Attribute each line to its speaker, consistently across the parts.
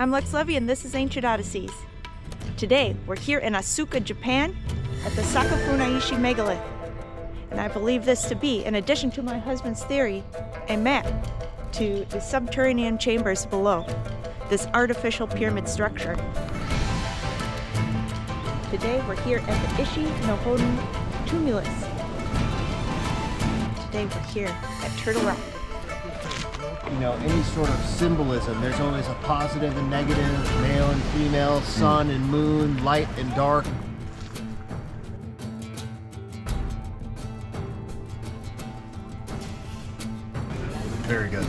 Speaker 1: I'm Lex Levy and this is Ancient Odysseys. Today, we're here in Asuka, Japan at the Sakafuna-ishi megalith. And I believe this to be, in addition to my husband's theory, a map to the subterranean chambers below this artificial pyramid structure. Today, we're here at the Ishi no Hoden tumulus. Today, we're here at Turtle Rock.
Speaker 2: You know, any sort of symbolism, there's always a positive and negative, male and female, sun and moon, light and dark. Very good.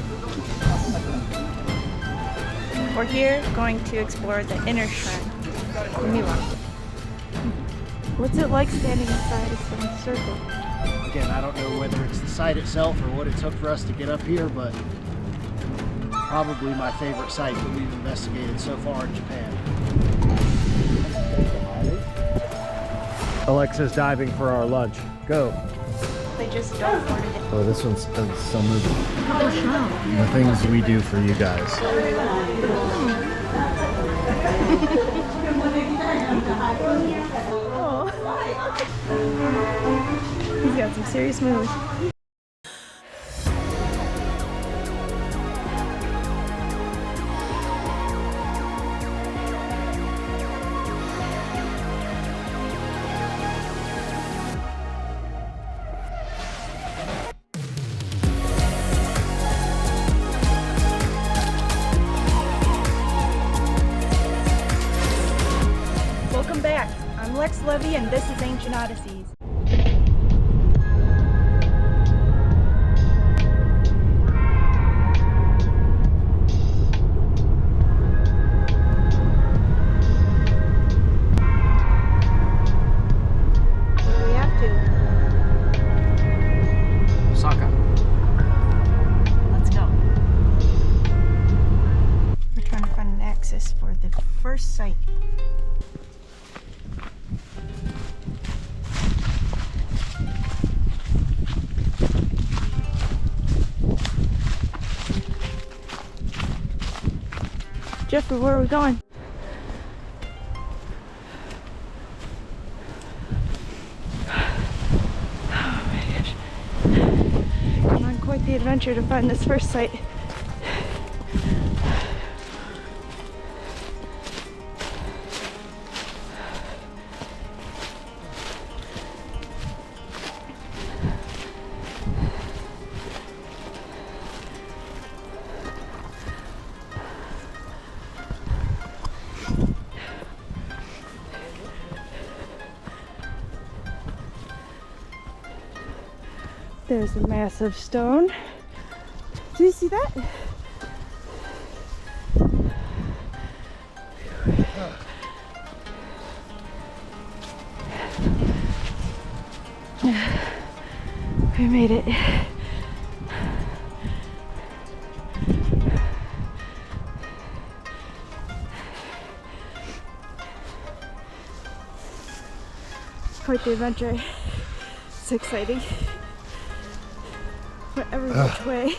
Speaker 1: We're here going to explore the inner shrine, Miwa. What's it like standing inside a semicircle?
Speaker 2: Again, I don't know whether it's the site itself or what it took for us to get up here, but probably my favorite site that we've investigated so far in Japan. Alexa's diving for our lunch. Go.
Speaker 1: They just don't want it.
Speaker 2: Oh, this one's still moving. The things we do for you guys.
Speaker 1: Oh. He's got some serious moves. Welcome back. I'm Lex Levy and this is Ancient Odysseys. Where do we have to?
Speaker 2: Osaka.
Speaker 1: Let's go. We're trying to find an access for the first site. Geoffrey, where are we going? Oh my gosh. I'm on quite the adventure to find this first site. There's a massive stone. Do you see that? We made it. Quite the adventure. It's exciting. Every which way.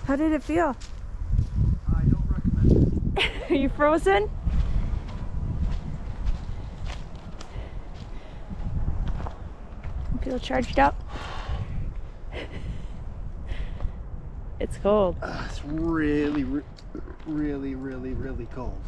Speaker 1: How did it feel?
Speaker 2: I don't recommend it.
Speaker 1: Are you frozen? Feel charged up? It's cold.
Speaker 2: It's really, really, really, really cold.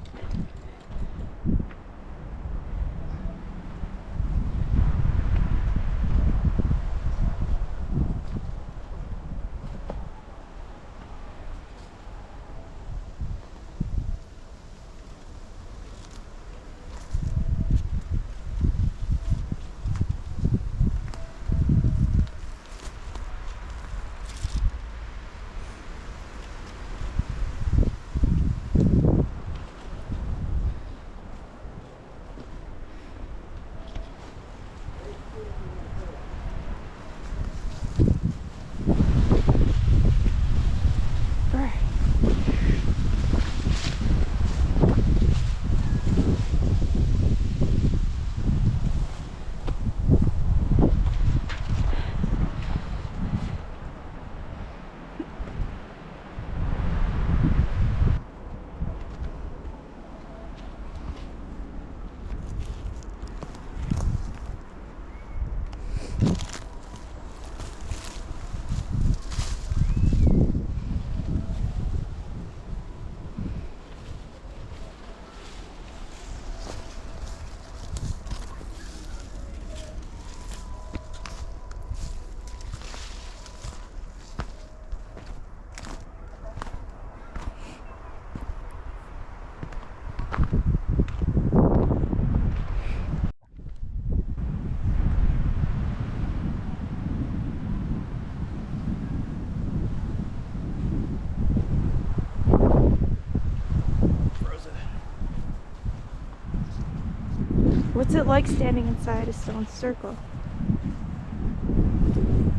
Speaker 1: What's it like standing inside a stone circle?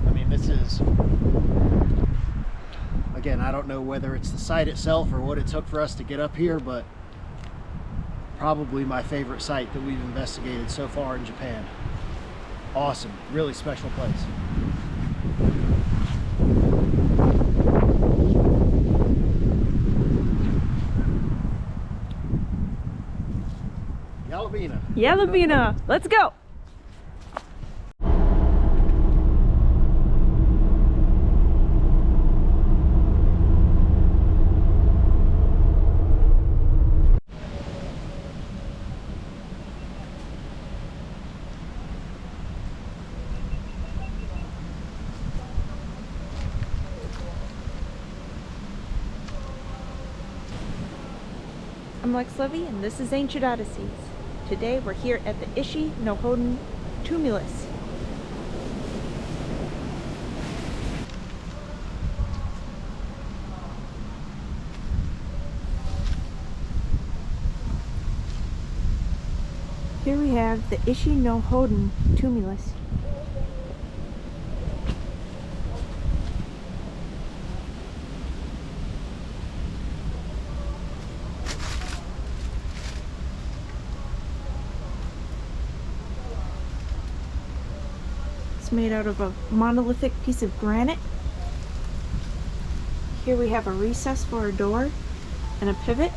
Speaker 2: I mean, this is, again, I don't know whether it's the site itself or what it took for us to get up here, but probably my favorite site that we've investigated so far in Japan. Awesome, really special place.
Speaker 1: Yalabina, let's go! I'm Lex Levy, and this is Ancient Odysseys. Today we're here at the Ishi no Hoden tumulus. Here we have the Ishi no Hoden tumulus. It's made out of a monolithic piece of granite. Here we have a recess for a door and a pivot.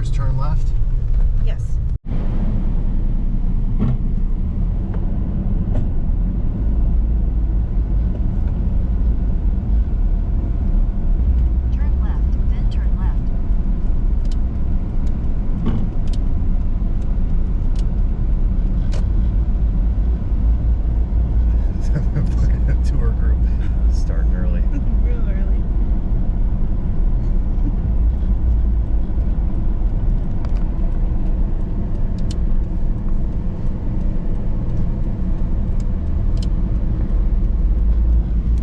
Speaker 2: meters, turn left.
Speaker 1: Yes.
Speaker 3: Turn left, then turn left.
Speaker 2: Looking at tour group. Starting early.
Speaker 1: Real early.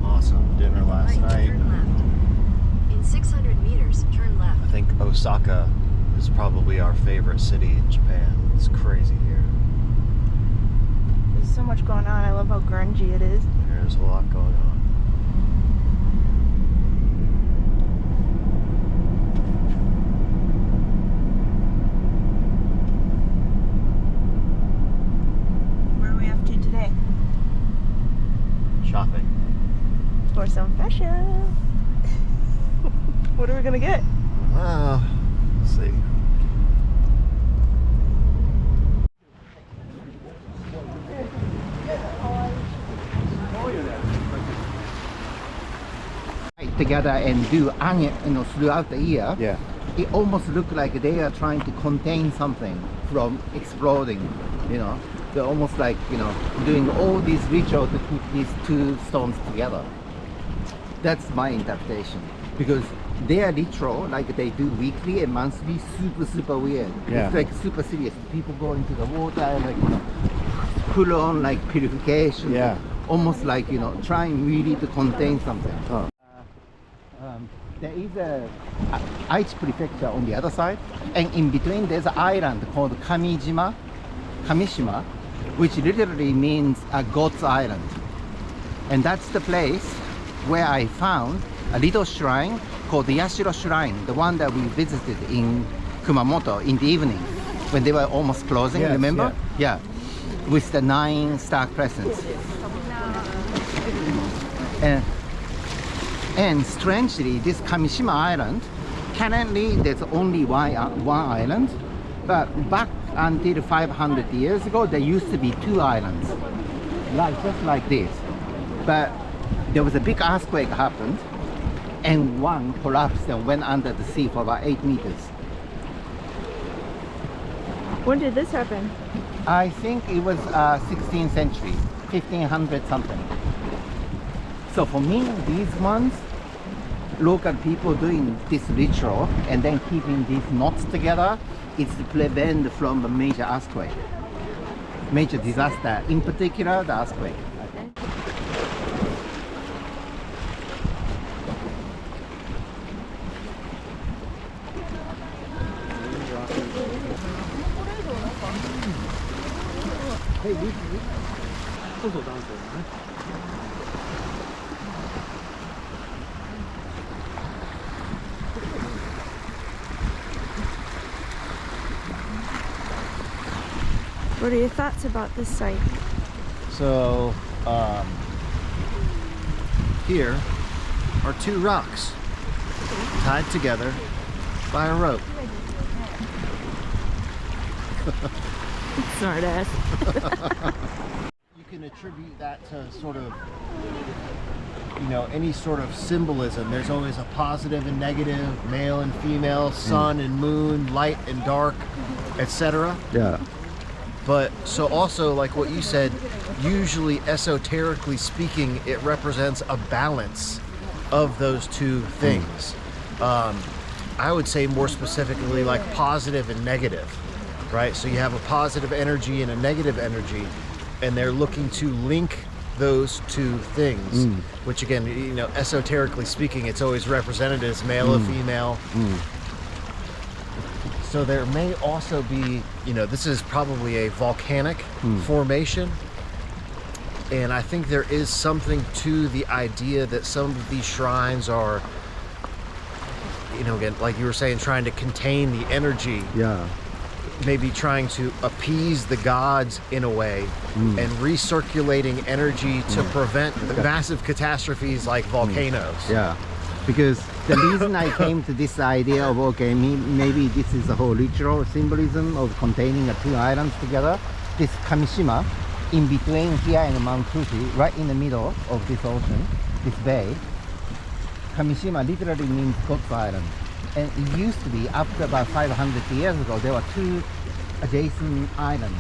Speaker 2: Awesome dinner last
Speaker 3: Right,
Speaker 2: night.
Speaker 3: turn left. In 600 meters, turn left.
Speaker 2: I think Osaka is probably our favorite city in Japan. It's crazy here.
Speaker 1: There's so much going on. I love how grungy it is.
Speaker 2: There's a lot going on.
Speaker 1: Where are we off to today?
Speaker 2: Shopping.
Speaker 1: For some fashion. What are we gonna get?
Speaker 2: Well, let's see.
Speaker 4: Together and do throughout the year,
Speaker 2: Yeah.
Speaker 4: it almost looks like they are trying to contain something from exploding. They're almost like doing all these rituals to put these two stones together. That's my interpretation, because their ritual, like they do weekly and monthly, super weird.
Speaker 2: Yeah.
Speaker 4: It's like super serious. People go into the water and full on like purification.
Speaker 2: Yeah.
Speaker 4: Almost like trying really to contain something.
Speaker 2: Oh.
Speaker 4: There is a Aichi prefecture on the other side, and in between there's an island called Kamishima, which literally means a God's island. And that's the place where I found a little shrine called the Yashiro Shrine, the one that we visited in Kumamoto in the evening when they were almost closing,
Speaker 2: Yes,
Speaker 4: remember? Yeah. With the 9 star crescents. And strangely, this Kamishima Island, currently there's only one island, but back until 500 years ago, there used to be 2 islands, just like this. But there was a big earthquake happened, and one collapsed and went under the sea for about 8 meters.
Speaker 1: When did this happen?
Speaker 4: I think it was 16th century, 1500 something. So for me, these ones, local people doing this ritual and then keeping these knots together, is to prevent from a major earthquake, major disaster, in particular the earthquake.
Speaker 1: What are your thoughts about this site?
Speaker 2: So, here are 2 rocks tied together by a rope.
Speaker 1: Smart ass.
Speaker 2: You can attribute that to sort of, any sort of symbolism. There's always a positive and negative, male and female, sun and moon, light and dark, etc.
Speaker 4: Yeah.
Speaker 2: But so also, like what you said, usually esoterically speaking, it represents a balance of those 2 things. I would say more specifically like positive and negative, right? So you have a positive energy and a negative energy, and they're looking to link those 2 things, which again, esoterically speaking, it's always represented as male or female. So there may also be, this is probably a volcanic formation. And I think there is something to the idea that some of these shrines are, again, like you were saying, trying to contain the energy.
Speaker 4: Yeah.
Speaker 2: Maybe trying to appease the gods in a way and recirculating energy to prevent massive catastrophes like volcanoes.
Speaker 4: Yeah. because the reason I came to this idea of okay, maybe this is the whole ritual symbolism of containing the two islands together. This Kamishima, in between here and Mount Fuji, right in the middle of this ocean, this bay. Kamishima literally means God's island, and it used to be after about 500 years ago there were two adjacent islands.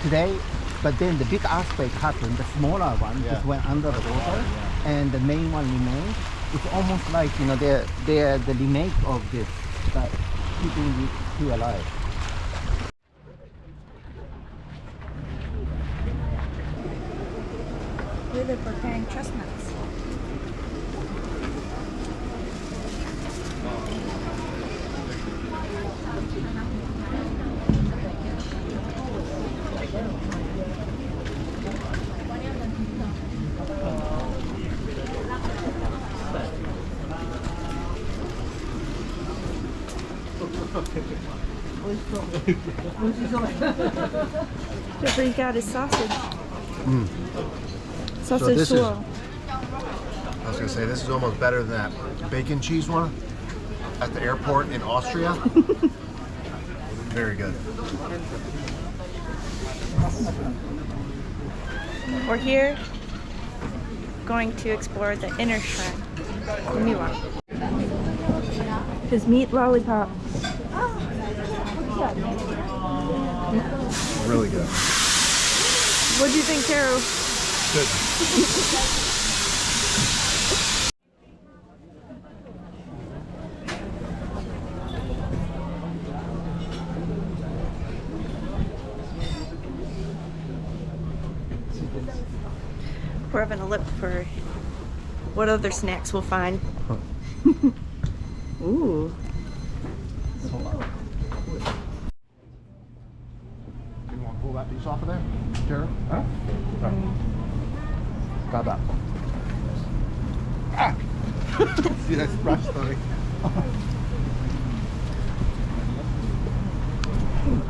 Speaker 4: Today, but then the big earthquake happened, the smaller one just went under the water, and the main one remained. It's almost like, you know, they're the remake of this, but keeping the two alive.
Speaker 1: Here they're preparing chestnuts. Geoffrey got his sausage. Sausage
Speaker 2: this
Speaker 1: swirl.
Speaker 2: I was gonna say, this is almost better than that bacon cheese one at the airport in Austria. Very good.
Speaker 1: We're here going to explore the inner shrine, the Miwa. His meat lollipop.
Speaker 2: Really good.
Speaker 1: What'd you think, Taro?
Speaker 2: Good.
Speaker 1: We're having a look for what other snacks we'll find. Ooh.
Speaker 2: You want to pull that piece off of there, Jared? Huh? Got that. Ah! See that splash story?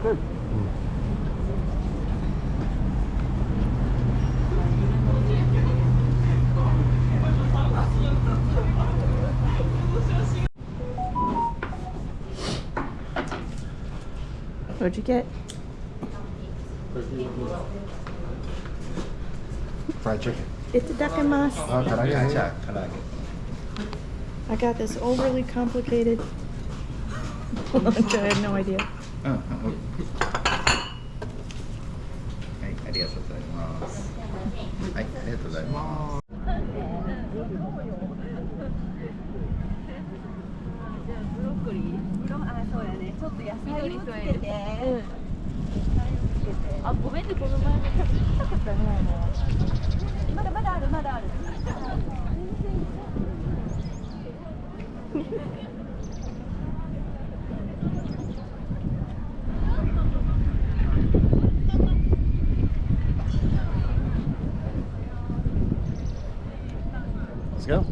Speaker 2: Good.
Speaker 1: What'd you get?
Speaker 2: Fried chicken.
Speaker 1: Itadakimasu.
Speaker 2: Oh, karage.
Speaker 1: I got this overly complicated lunch. I have no idea.
Speaker 4: はい、ありがとうございます。はい、ありがとうございます。
Speaker 5: ブロッコリー？あ、そうやね。ちょっと野菜をつけて。あ、ごめんね、この前の食べたかったね。まだある。
Speaker 2: Let's go.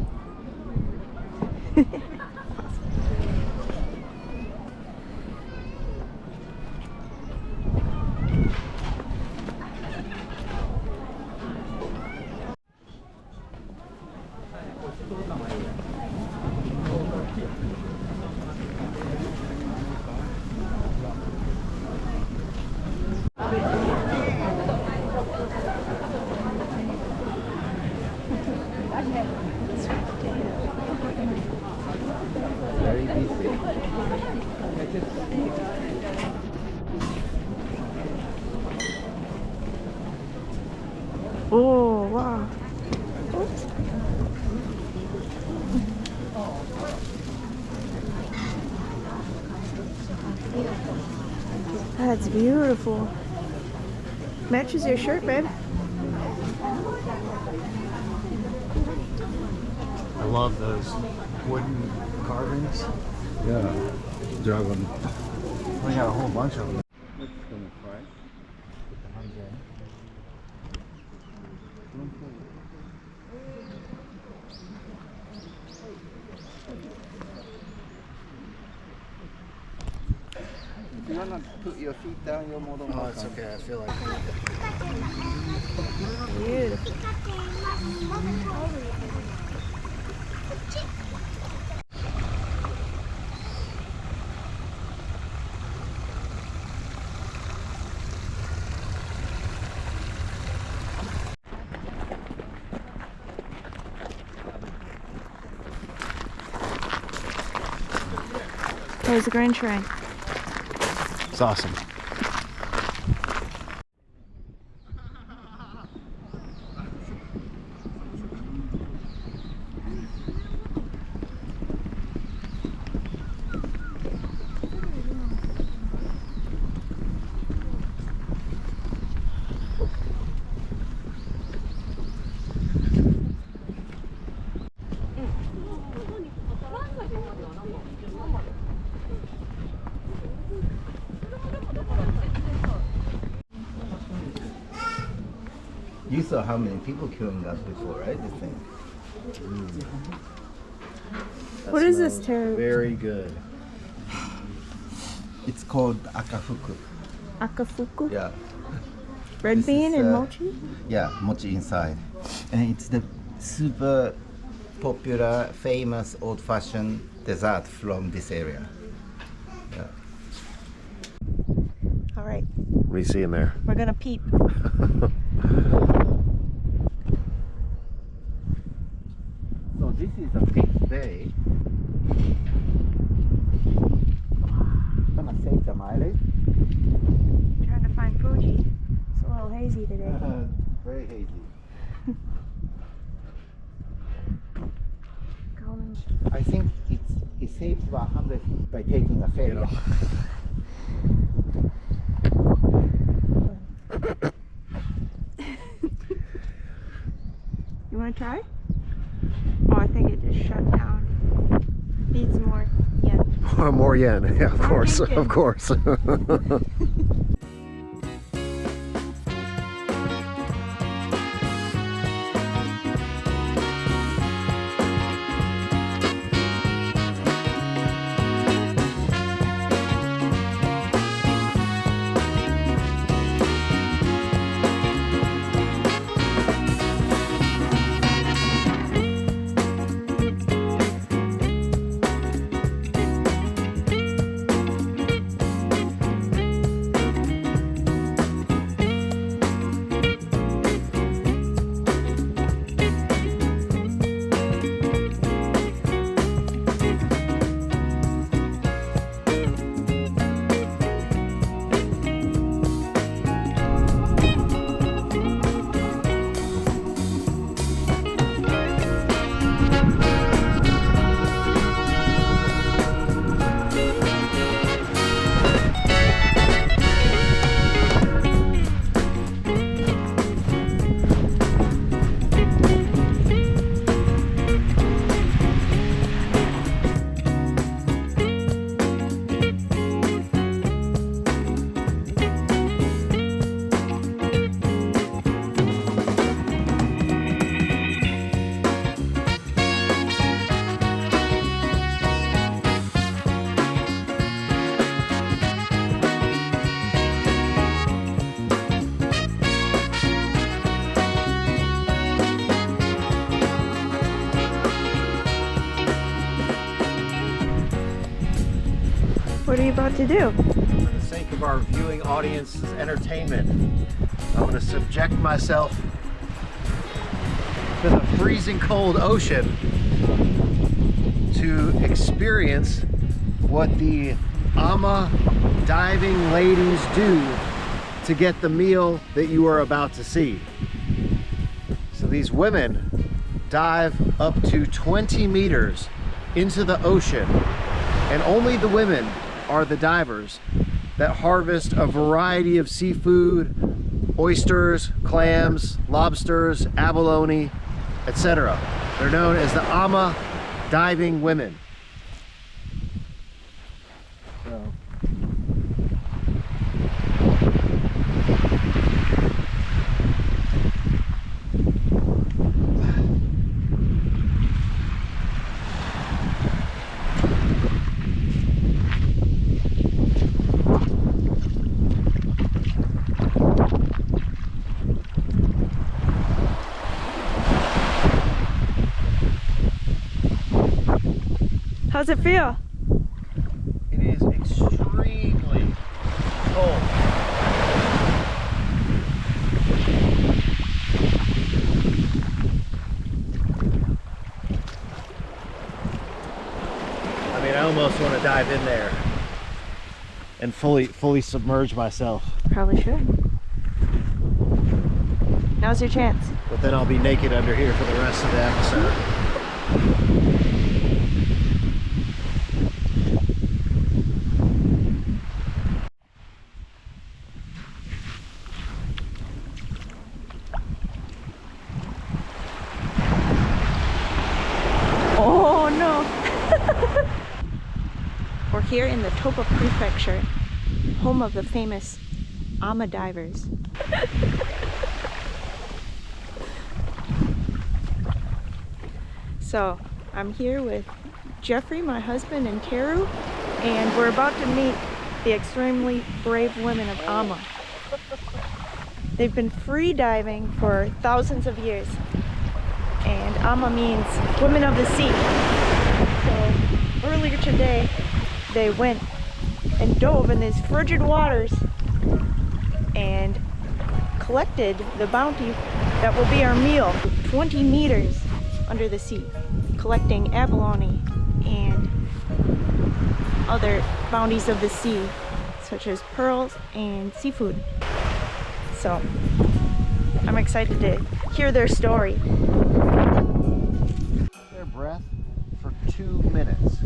Speaker 4: Very busy.
Speaker 1: Oh, wow. That's beautiful. Matches your shirt, babe.
Speaker 2: I love those wooden carvings.
Speaker 4: Yeah, dragon.
Speaker 2: We got a whole bunch of them.
Speaker 4: Let's gonna try. Put the hand there. If you wanna put your feet down, you're more than
Speaker 2: Oh,
Speaker 4: welcome.
Speaker 2: it's okay. I feel like
Speaker 1: Beautiful. There's the Grand Shrine.
Speaker 2: It's awesome.
Speaker 4: You saw how many people queuing up before, right? This thing.
Speaker 1: What is this tarot?
Speaker 2: Very good.
Speaker 4: It's called akafuku.
Speaker 1: Akafuku?
Speaker 4: Yeah.
Speaker 1: Red
Speaker 4: This
Speaker 1: bean
Speaker 4: is,
Speaker 1: and mochi?
Speaker 4: Yeah, mochi inside. And it's the super popular, famous, old-fashioned dessert from this area. Yeah.
Speaker 1: All right,
Speaker 2: What do you see in there?
Speaker 1: we're gonna peep.
Speaker 4: So this is a fifth day. Gonna save the mileage.
Speaker 1: Trying to find Fuji. It's a little hazy today.
Speaker 4: Very hazy. I think it saves about 100 by taking a ferry.
Speaker 1: You want to try? Oh, I think it just shut down. Needs more. Yeah.
Speaker 2: More yen. Yeah, of course.
Speaker 1: thinking.
Speaker 2: Of course.
Speaker 1: What are you about to do?
Speaker 2: For the sake of our viewing audience's entertainment, I'm going to subject myself to the freezing cold ocean to experience what the Ama diving ladies do to get the meal that you are about to see. So these women dive up to 20 meters into the ocean, and only the women are the divers that harvest a variety of seafood, oysters, clams, lobsters, abalone, etc. They're known as the Ama diving women. So,
Speaker 1: how's it feel?
Speaker 2: it is extremely cold. I mean, I almost want to dive in there and fully submerge myself.
Speaker 1: Probably should. Now's your chance.
Speaker 2: But then I'll be naked under here for the rest of the episode.
Speaker 1: Oh no! We're here in the Topa Prefecture, home of the famous Ama divers. So, I'm here with Geoffrey, my husband, and Teru, and we're about to meet the extremely brave women of Ama. They've been free diving for thousands of years, and Ama means women of the sea. So, earlier today, they went and dove in these frigid waters and collected the bounty that will be our meal, 20 meters under the sea, collecting abalone and other bounties of the sea, such as pearls and seafood. So, I'm excited to hear their story.
Speaker 2: Their breath for 2 minutes.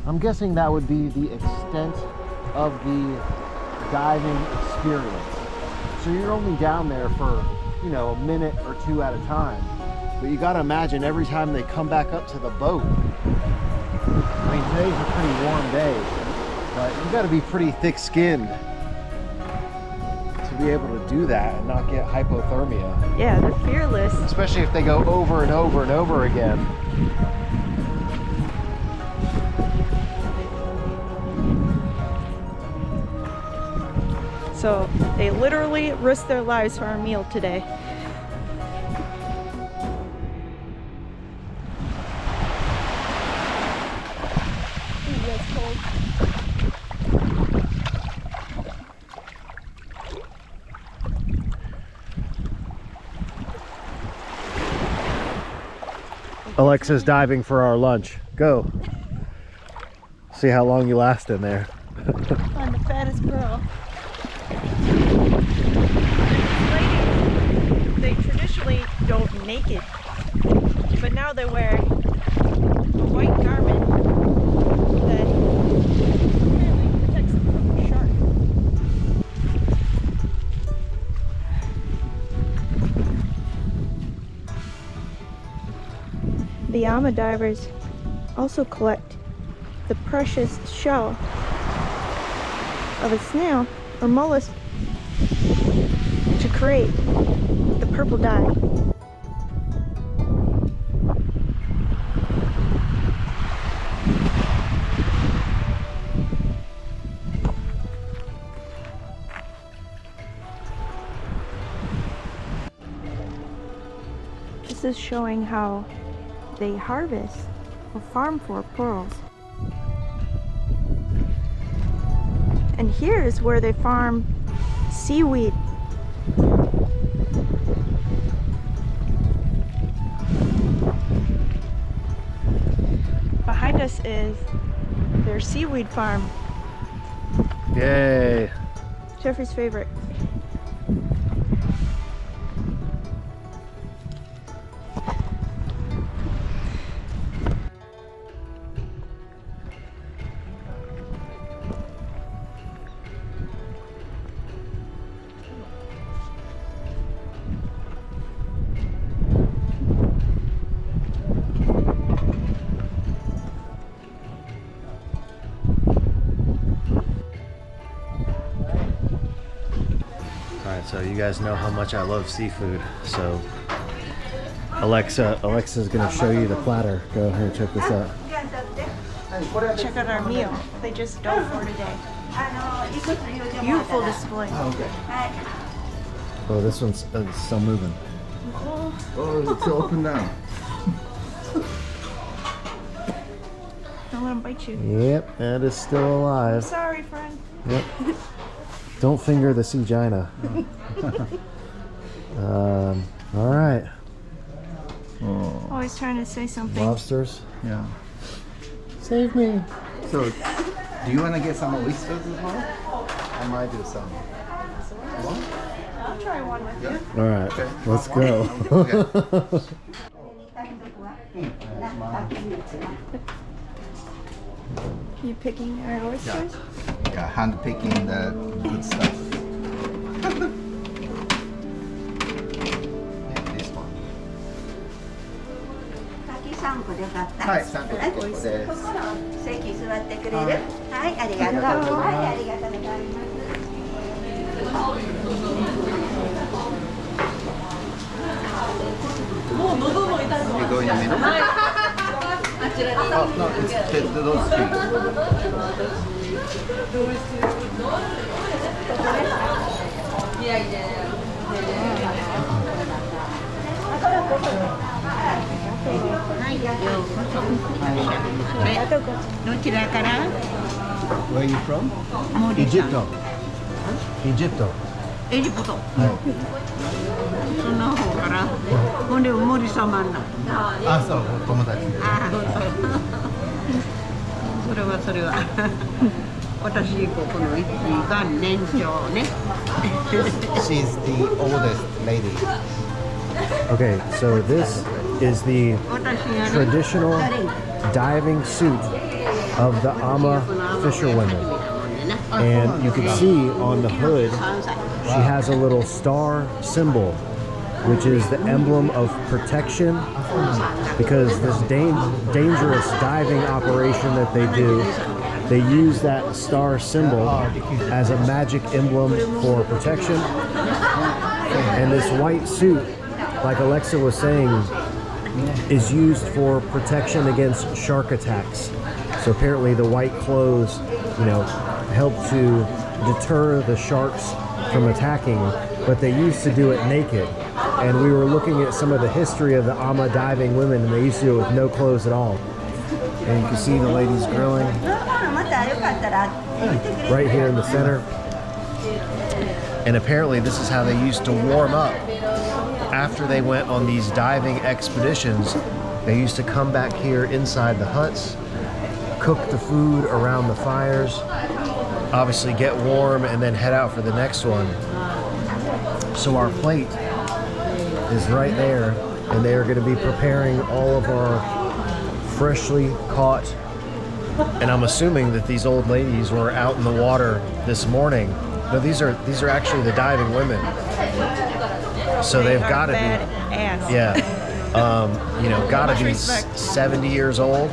Speaker 2: I'm guessing that would be the extent of the diving experience. So you're only down there for, you know, a minute or two at a time. But you gotta imagine every time they come back up to the boat. I mean, today's a pretty warm day, but you gotta be pretty thick-skinned to be able to do that and not get hypothermia.
Speaker 1: Yeah, they're fearless.
Speaker 2: Especially if they go over and over and over again.
Speaker 1: So they literally risked their lives for our meal today. Ooh, that's cold.
Speaker 2: Alexa's diving for our lunch. Go. See how long you last in there.
Speaker 1: I'm the fattest girl. They traditionally dove naked, but now they wear a white garment that apparently protects them from the shark. The Ama divers also collect the precious shell of a snail or mollusk to create the purple dye. This is showing how they harvest or farm for pearls. And here is where they farm seaweed. Behind us is their seaweed farm.
Speaker 2: Yay.
Speaker 1: Geoffrey's favorite.
Speaker 2: So you guys know how much I love seafood. So Alexa's gonna show you the platter. Go ahead and check this out.
Speaker 1: Check out our meal. They just dove for today. Beautiful display.
Speaker 2: Oh, this one's still moving.
Speaker 4: Oh, it's open now.
Speaker 1: Don't let them bite you.
Speaker 2: Yep, that is still alive.
Speaker 1: Sorry, friend.
Speaker 2: Yep. Don't finger the sea gina. All right.
Speaker 4: Oh,
Speaker 1: Always trying to say something.
Speaker 2: Lobsters.
Speaker 4: yeah.
Speaker 2: Save me.
Speaker 4: So, do you want to get some oysters as well? I might do some. What?
Speaker 1: I'll try one with you.
Speaker 2: All right,
Speaker 4: Okay.
Speaker 2: let's go.
Speaker 1: You picking our oysters?
Speaker 4: Yeah, hand picking the good stuff. Yeah, this one.
Speaker 6: 3個でよかった。
Speaker 4: はい、3個です。
Speaker 6: 席座ってくれる？はい、ありがとう。はい、ありがとうございます。
Speaker 4: You go in the middle? Oh, no, it's those three. Where are you from? Egypto. Egypto.
Speaker 6: エジプト。そんな方から。ほんで、森様になった。
Speaker 4: あ、そう、友達で。
Speaker 6: ああ、それはそれは。私、ここの一番年長ね。
Speaker 4: She's the oldest lady.
Speaker 2: Okay, so this is the
Speaker 6: 私がね。
Speaker 2: traditional diving suit of the Ama fisherwomen. And you can see on the hood, she has a little star symbol, which is the emblem of protection, because this dangerous diving operation that they do, they use that star symbol as a magic emblem for protection. And this white suit, like Alexa was saying, is used for protection against shark attacks. So apparently the white clothes, help to deter the sharks from attacking, but they used to do it naked. And we were looking at some of the history of the Ama diving women, and they used to do it with no clothes at all. And you can see the ladies grilling right here in the center. And apparently this is how they used to warm up. After they went on these diving expeditions, they used to come back here inside the huts, cook the food around the fires, obviously get warm, and then head out for the next one. So our plate is right there, and they are going to be preparing all of our freshly caught, and I'm assuming that these old ladies were out in the water this morning. No, these are actually the diving women. So they've got to be, got to be 70 years old.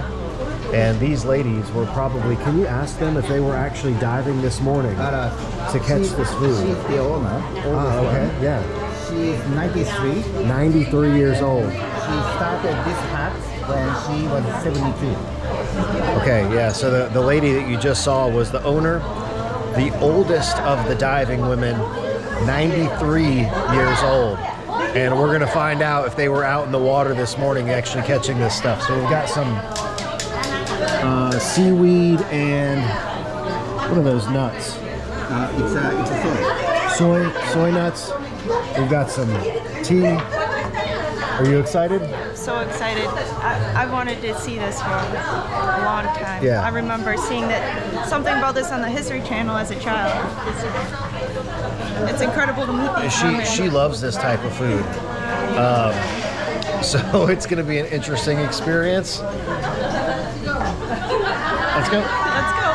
Speaker 2: And these ladies were probably, can you ask them if they were actually diving this morning to catch this food?
Speaker 4: She's the owner.
Speaker 2: Okay, yeah.
Speaker 4: She's 93.
Speaker 2: 93 years old.
Speaker 4: She started this hut when she was 72.
Speaker 2: Okay, yeah, so the lady that you just saw was the owner, the oldest of the diving women, 93 years old. And we're gonna find out if they were out in the water this morning actually catching this stuff. So we've got some seaweed and what are those nuts?
Speaker 4: It's a soy.
Speaker 2: Soy nuts. We've got some tea. Are you excited?
Speaker 1: So excited. I wanted to see this for a long time.
Speaker 2: Yeah.
Speaker 1: I remember seeing something about this on the History Channel as a child. It's incredible to meet these women.
Speaker 2: She loves this type of food. So it's going to be an interesting experience. Let's go.
Speaker 1: Let's go.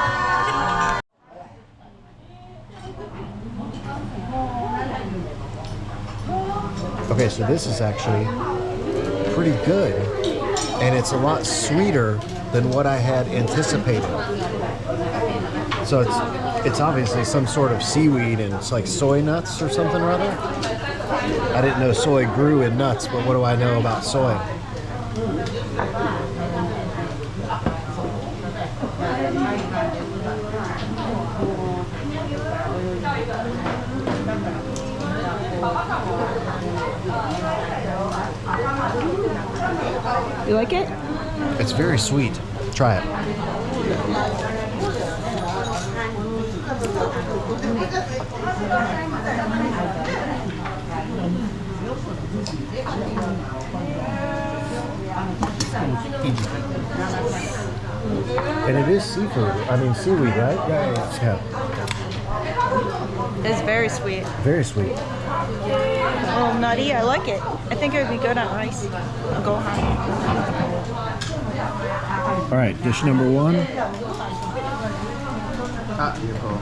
Speaker 2: Okay, so this is actually pretty good, and it's a lot sweeter than what I had anticipated. So it's obviously some sort of seaweed, and it's like soy nuts or something or other. I didn't know soy grew in nuts, but what do I know about soy?
Speaker 1: You like it?
Speaker 2: It's very sweet. Try it. And it is seafood. I mean, seaweed, right? Yeah.
Speaker 1: It's very sweet.
Speaker 2: Very sweet.
Speaker 1: A little nutty. I like it. I think it would be good on rice. I'll go home.
Speaker 2: All right, dish number 1.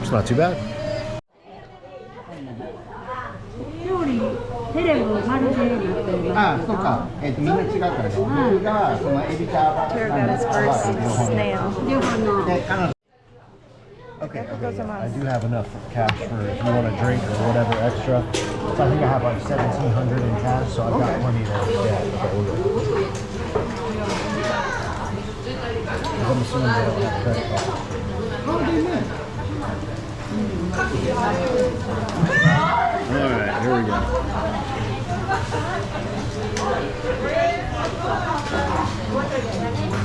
Speaker 2: It's not too bad.
Speaker 6: テレビまるでなってる。
Speaker 4: あ、そうか。みんな違うからね。僕がそのエビター
Speaker 1: Tara got his first snail.
Speaker 6: 両方の
Speaker 2: Okay, I do have enough cash for if you want a drink or whatever extra. So I think I have like 1,700 in cash, so I've got plenty there. Yeah, okay, we're good. I'm assuming they don't have credit cards. Alright, here we go.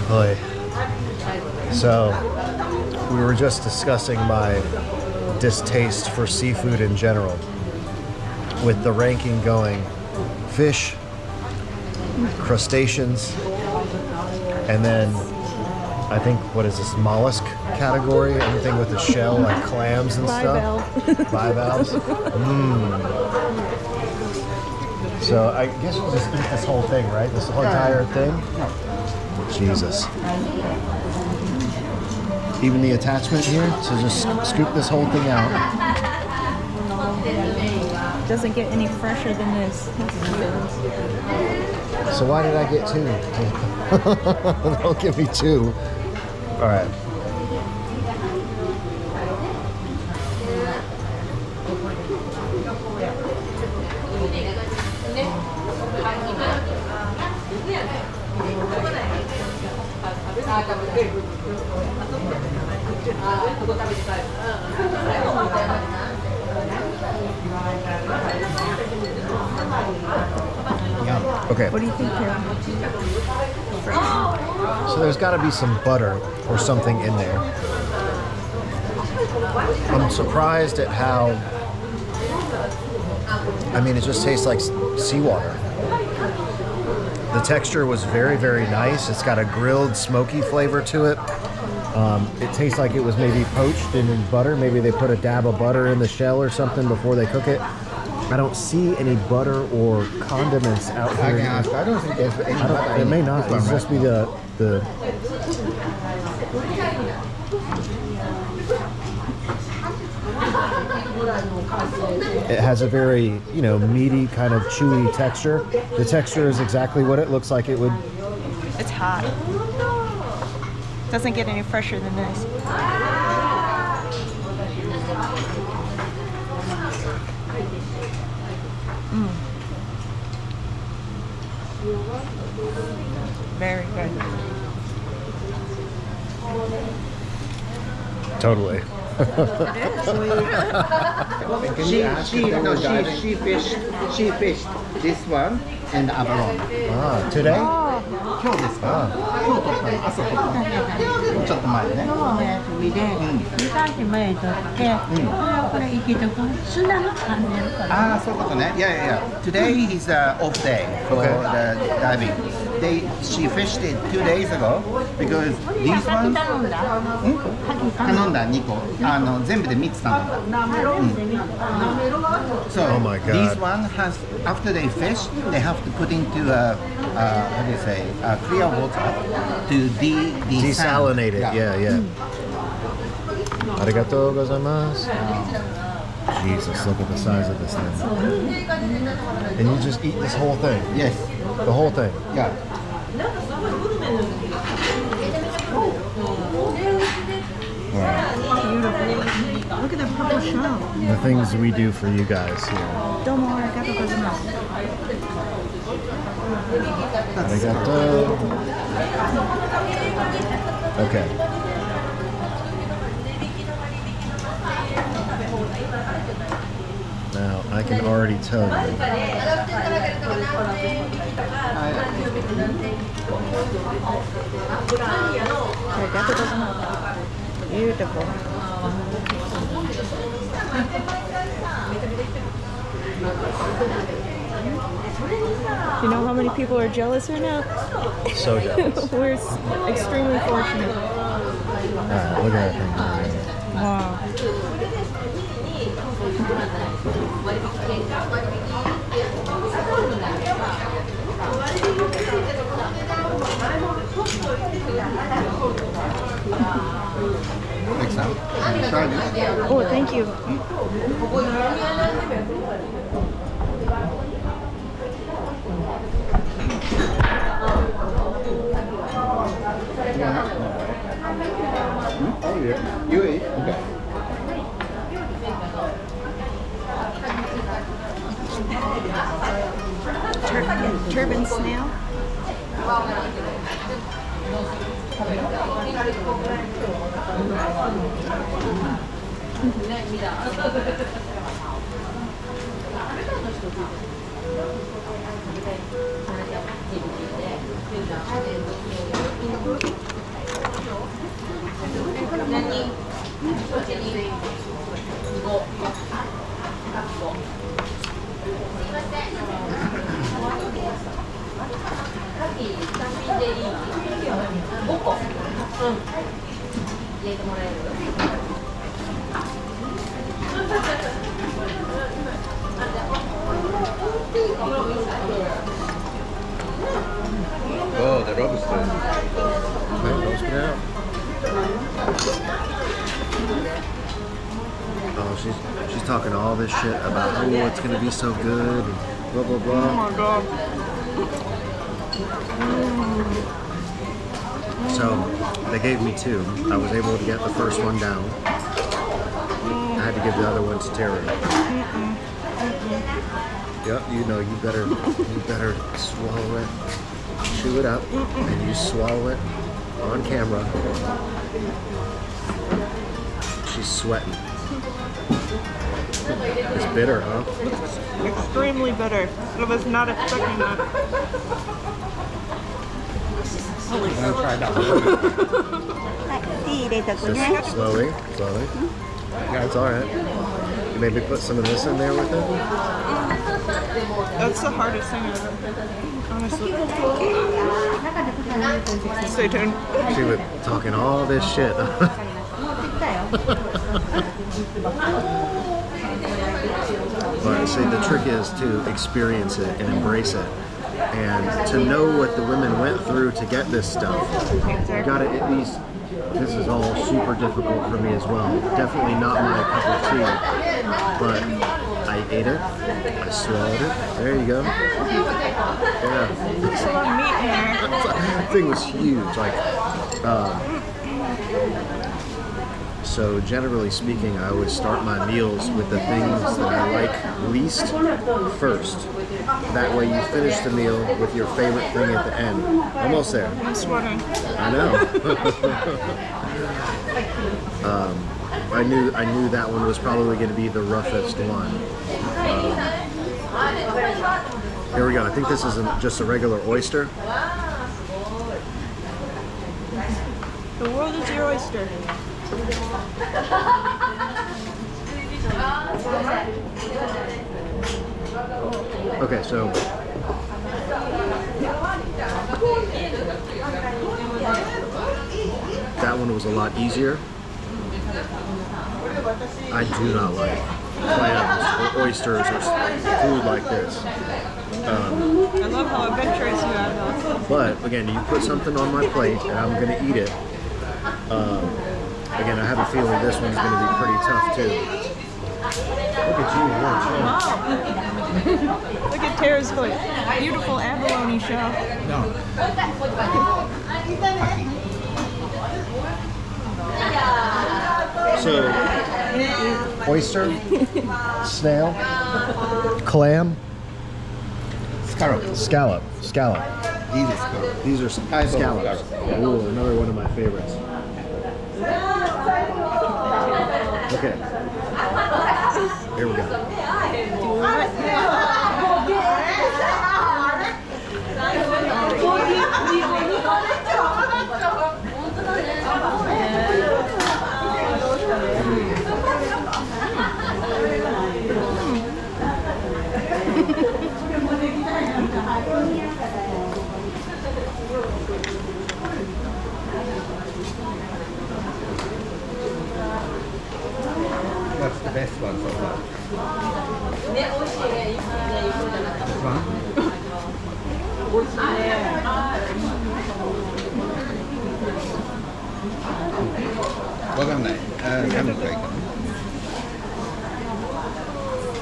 Speaker 2: Boy. So, we were just discussing my distaste for seafood in general, with the ranking going fish, crustaceans, and then I think, what is this, mollusk category? Anything with a shell, like clams and stuff? Bivalves. So I guess we'll just eat this whole thing, right? This whole entire thing? Jesus. Even the attachment here, so just scoop this whole thing out.
Speaker 1: Doesn't get any fresher than this.
Speaker 2: So why did I get 2? Don't give me 2. All right. Okay.
Speaker 1: What do you think, Tara?
Speaker 2: So there's got to be some butter or something in there. I'm surprised at how, I mean, it just tastes like seawater. The texture was very, very nice. It's got a grilled, smoky flavor to it. It tastes like it was maybe poached in butter. Maybe they put a dab of butter in the shell or something before they cook it. I don't see any butter or condiments out here.
Speaker 4: I don't think there's any butter.
Speaker 2: It may not. It's just be the It has a very, meaty, kind of chewy texture. The texture is exactly what it looks like it would.
Speaker 1: It's hot. Doesn't get any fresher than this. Very good.
Speaker 2: Totally.
Speaker 4: She fished this one and abalone.
Speaker 2: Ah, today?
Speaker 4: 今日ですか？今日取ったの、朝取ったの。ちょっと前ね。
Speaker 6: 今日の休みで、2回前取って、これ生きてくる砂が噛んでるから。
Speaker 4: ああ、そういうことね。Yeah. Today is off day for the diving. She fished it 2 days ago because these ones. 頼んだ2個。全部で3つ頼んだ。So
Speaker 2: Oh my God.
Speaker 4: these one has after they fish, they have to put into how do you say clear water to
Speaker 2: Desalinate it. Yeah. Arigatou gozaimasu. Jesus, look at the size of this thing. And you just eat this whole thing?
Speaker 4: Yes.
Speaker 2: The whole thing?
Speaker 4: Yeah.
Speaker 1: Look at the purple shell.
Speaker 2: The things we do for you guys here.
Speaker 1: Domo arigatou gozaimasu.
Speaker 2: Arigatou. Okay. Now, I can already tell you.
Speaker 1: Arigatou gozaimasu. Beautiful. You know how many people are jealous right now?
Speaker 2: So jealous.
Speaker 1: We're extremely fortunate.
Speaker 2: look at that thing.
Speaker 1: Wow.
Speaker 2: Next time. Try this.
Speaker 1: Oh, thank you.
Speaker 2: Oh yeah. You eat. Okay.
Speaker 1: Turban snail.
Speaker 7: Oh, the robusta.
Speaker 2: Roast it out. Oh, she's talking all this shit about it's gonna be so good and blah blah blah.
Speaker 1: Oh my god.
Speaker 2: So they gave me two. I was able to get the first one down. I had to give the other one to Terry. Yep, you know you better swallow it, chew it up, and you swallow it on camera. She's sweating. It's bitter, huh?
Speaker 1: Extremely bitter. I was not expecting that.
Speaker 2: I'll try that one. Slowly. Yeah, it's alright. You maybe put some of this in there with it?
Speaker 1: That's the hardest thing ever. Honestly. Stay tuned.
Speaker 2: She was talking all this shit. But see, the trick is to experience it and embrace it. And to know what the women went through to get this stuff. You gotta at least, this is all super difficult for me as well. Definitely not my cup of tea. But I ate it, I swallowed it. There you go. Yeah.
Speaker 1: There's a lot of meat in there.
Speaker 2: That thing was huge. Like, so generally speaking, I always start my meals with the things that I like least first. That way you finish the meal with your favorite thing at the end. Almost there.
Speaker 1: I'm sweating.
Speaker 2: I know. I knew that one was probably going to be the roughest one. Here we go. I think this is just a regular oyster.
Speaker 1: The world is your oyster.
Speaker 2: Okay, so that one was a lot easier. I do not like clams or oysters or food like this.
Speaker 1: I love how adventurous you are, though.
Speaker 2: But again, you put something on my plate and I'm going to eat it. Again, I have a feeling this one's going to be pretty tough too. Look at you,
Speaker 1: Look at Tara's foot. Beautiful abalone shell.
Speaker 2: So, oyster, snail, clam, scallop. These are scallops. Ooh, another one of my favorites. Okay. Here we go.
Speaker 4: best one so far.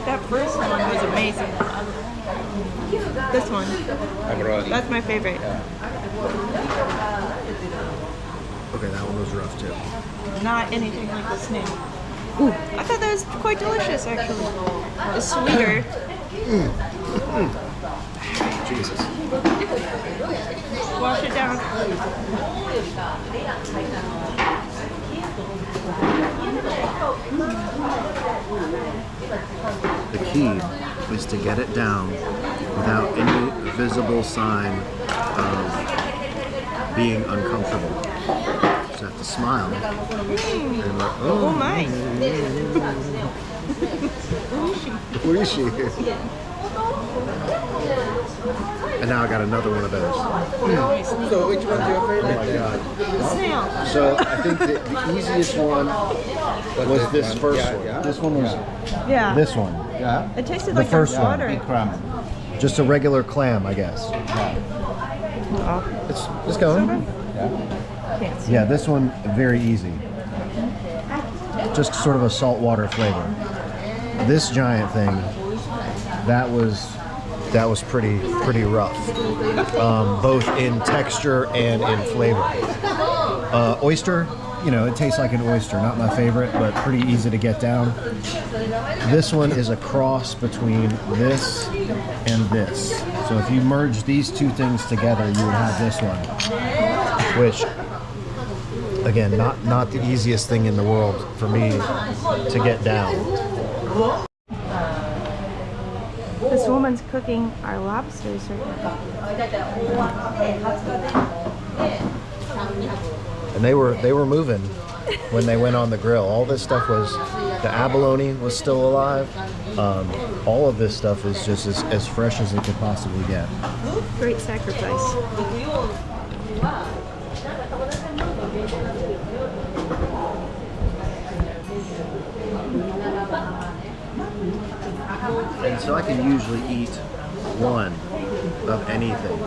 Speaker 1: That first one was amazing. This one, that's my favorite.
Speaker 2: Okay, that one was rough too.
Speaker 1: Not anything like the snail. I thought that was quite delicious, actually. It's sweeter.
Speaker 2: Jesus.
Speaker 1: Wash it down.
Speaker 2: The key is to get it down without any visible sign of being uncomfortable. Just have to smile. And like,
Speaker 1: Oh my.
Speaker 2: where is she? And now I got another one of those.
Speaker 4: So which one's your favorite?
Speaker 2: Oh my God.
Speaker 1: Snail.
Speaker 2: So I think the easiest one was this first one.
Speaker 4: Yeah.
Speaker 2: This one was
Speaker 1: Yeah.
Speaker 2: this one.
Speaker 4: Yeah.
Speaker 1: It tasted
Speaker 2: The
Speaker 1: like
Speaker 2: first
Speaker 1: there's
Speaker 2: one.
Speaker 1: water.
Speaker 4: Big crumb.
Speaker 2: Just a regular clam, I guess.
Speaker 1: Oh,
Speaker 2: It's going.
Speaker 1: can't see.
Speaker 2: Yeah, this one very easy. Just sort of a saltwater flavor. This giant thing, that was pretty rough, both in texture and in flavor. Oyster, you know, it tastes like an oyster. Not my favorite, but pretty easy to get down. This one is a cross between this and this. So if you merge these two things together, you would have this one, which, again, not the easiest thing in the world for me to get down.
Speaker 1: This woman's cooking our lobsters right now.
Speaker 2: And they were moving when they went on the grill. All this stuff was, the abalone was still alive. All of this stuff is just as fresh as it could possibly get.
Speaker 1: Great sacrifice.
Speaker 2: And so I can usually eat one of anything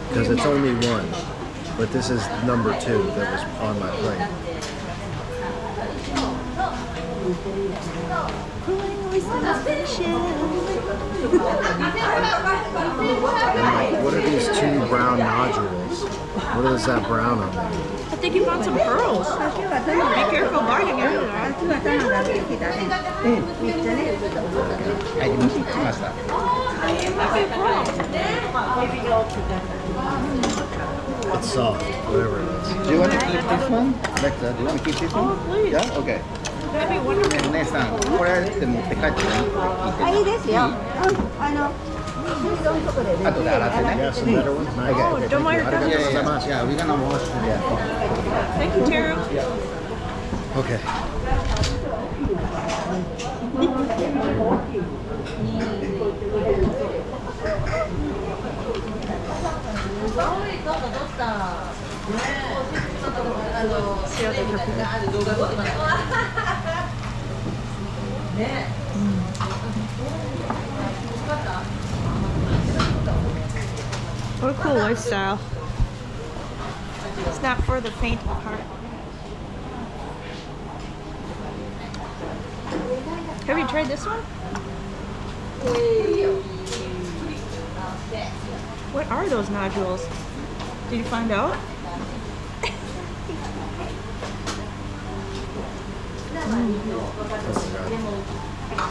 Speaker 2: because it's only one. But this is number 2 that was on my plate. And like, what are these 2 brown nodules? What is that brown on there?
Speaker 1: I think you found some pearls. Be careful biting into that.
Speaker 4: はい、来ました。
Speaker 2: It's soft, whatever it is.
Speaker 4: Do you want to keep this one? Alexa, do you want to keep this one?
Speaker 1: Oh, please.
Speaker 4: Yeah? Okay.
Speaker 1: That'd be wonderful.
Speaker 4: お姉さん、これって持って帰ってね。
Speaker 5: あ、いいですよ。水道のとこでね。
Speaker 4: 後で洗ってね。
Speaker 2: Yeah, some better ones. Nice.
Speaker 1: Oh, don't mind her.
Speaker 4: Yeah, we're gonna wash it.
Speaker 1: Thank you, Tara.
Speaker 2: Okay.
Speaker 1: See how they prepare. What a cool lifestyle. It's not for the faint of heart. Have you tried this one? What are those nodules? Did you find out?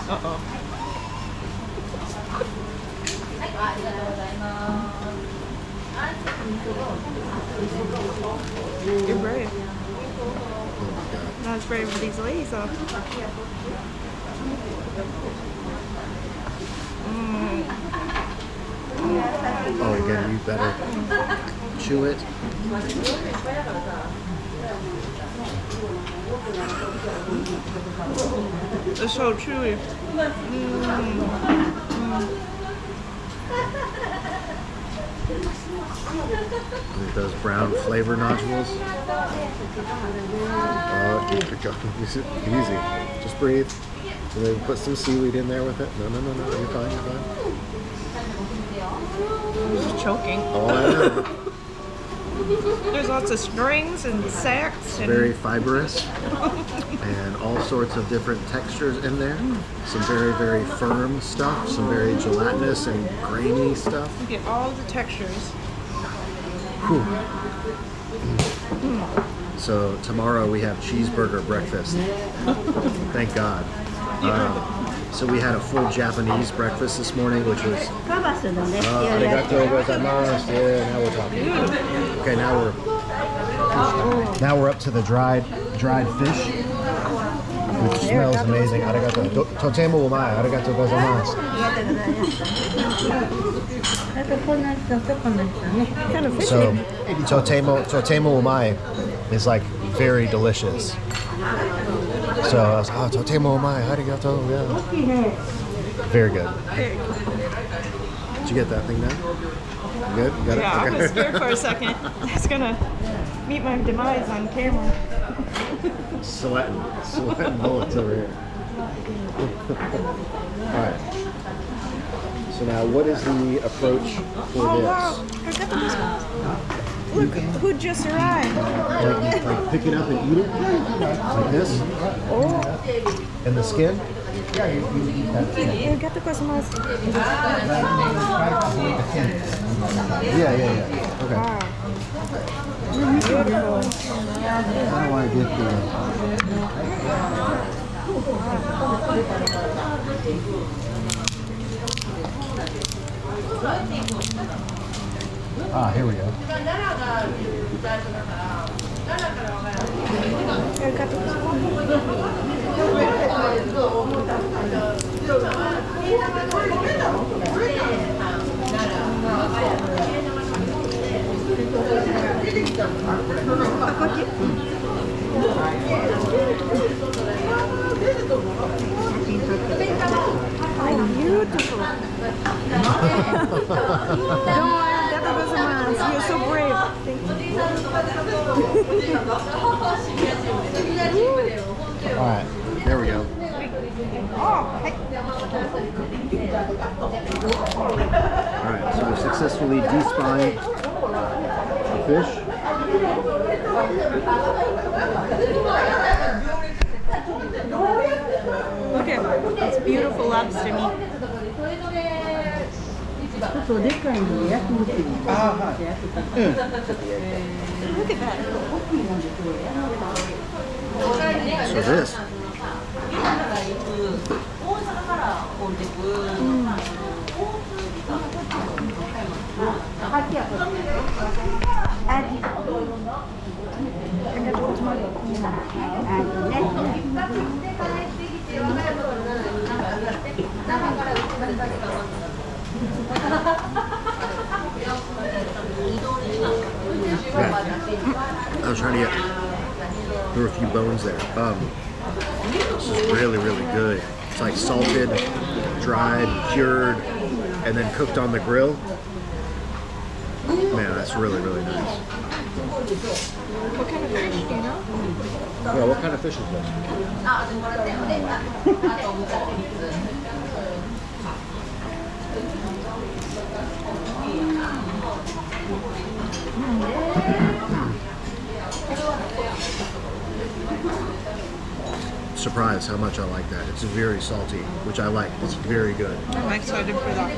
Speaker 1: Uh-oh. You're brave. Not as brave as these ladies, though.
Speaker 2: Oh, again, you better chew it.
Speaker 1: It's so chewy.
Speaker 2: Look at those brown flavor nodules. Oh, easy. Just breathe. And then put some seaweed in there with it. No. You're fine.
Speaker 1: Just choking.
Speaker 2: Oh, I know.
Speaker 1: There's lots of strings and sacks. And
Speaker 2: Very fibrous. And all sorts of different textures in there. Some very, very firm stuff. Some very gelatinous and grainy stuff.
Speaker 1: you get all the textures.
Speaker 2: Whew. So tomorrow we have cheeseburger breakfast. Thank God. So we had a full Japanese breakfast this morning, which was arigatou gozaimasu. Yeah, now we're talking. Okay, now we're up to the dried fish, which smells amazing. Arigatou. Totemo umai. Arigatou gozaimasu. So totemo umai is like very delicious. So I was totemo umai, arigato, yeah. Very good. Did you get that thing done? Good? You got it?
Speaker 1: Yeah, I
Speaker 2: Okay.
Speaker 1: was scared for a second. It's gonna meet my demise on camera.
Speaker 2: Sweating bullets over here. Alright. So now what is the approach for
Speaker 1: Oh
Speaker 2: this?
Speaker 1: wow! Forget this one. Look who just arrived.
Speaker 2: Like pick it up and eat it? Like this?
Speaker 1: Oh,
Speaker 2: And the skin?
Speaker 1: arigatou gozaimasu.
Speaker 2: Yeah. Okay.
Speaker 1: Wow. Beautiful.
Speaker 2: How do I get the... here we go.
Speaker 1: Beautiful. Don't worry, arigatou gozaimasu. You're so brave. Thank you.
Speaker 2: Alright, there we go. Alright, so we've successfully de-spined the fish.
Speaker 1: Look at this beautiful lobster meat. Look at that.
Speaker 2: So this. I was trying to get, there were a few bones there. This is really, really good. It's like salted, dried, cured, and then cooked on the grill. Man, that's really, really nice.
Speaker 1: What kind of fish do you know?
Speaker 2: Yeah, what kind of fish is this? Surprised how much I like that. It's very salty, which I like. It's very good.
Speaker 1: I'm excited for that.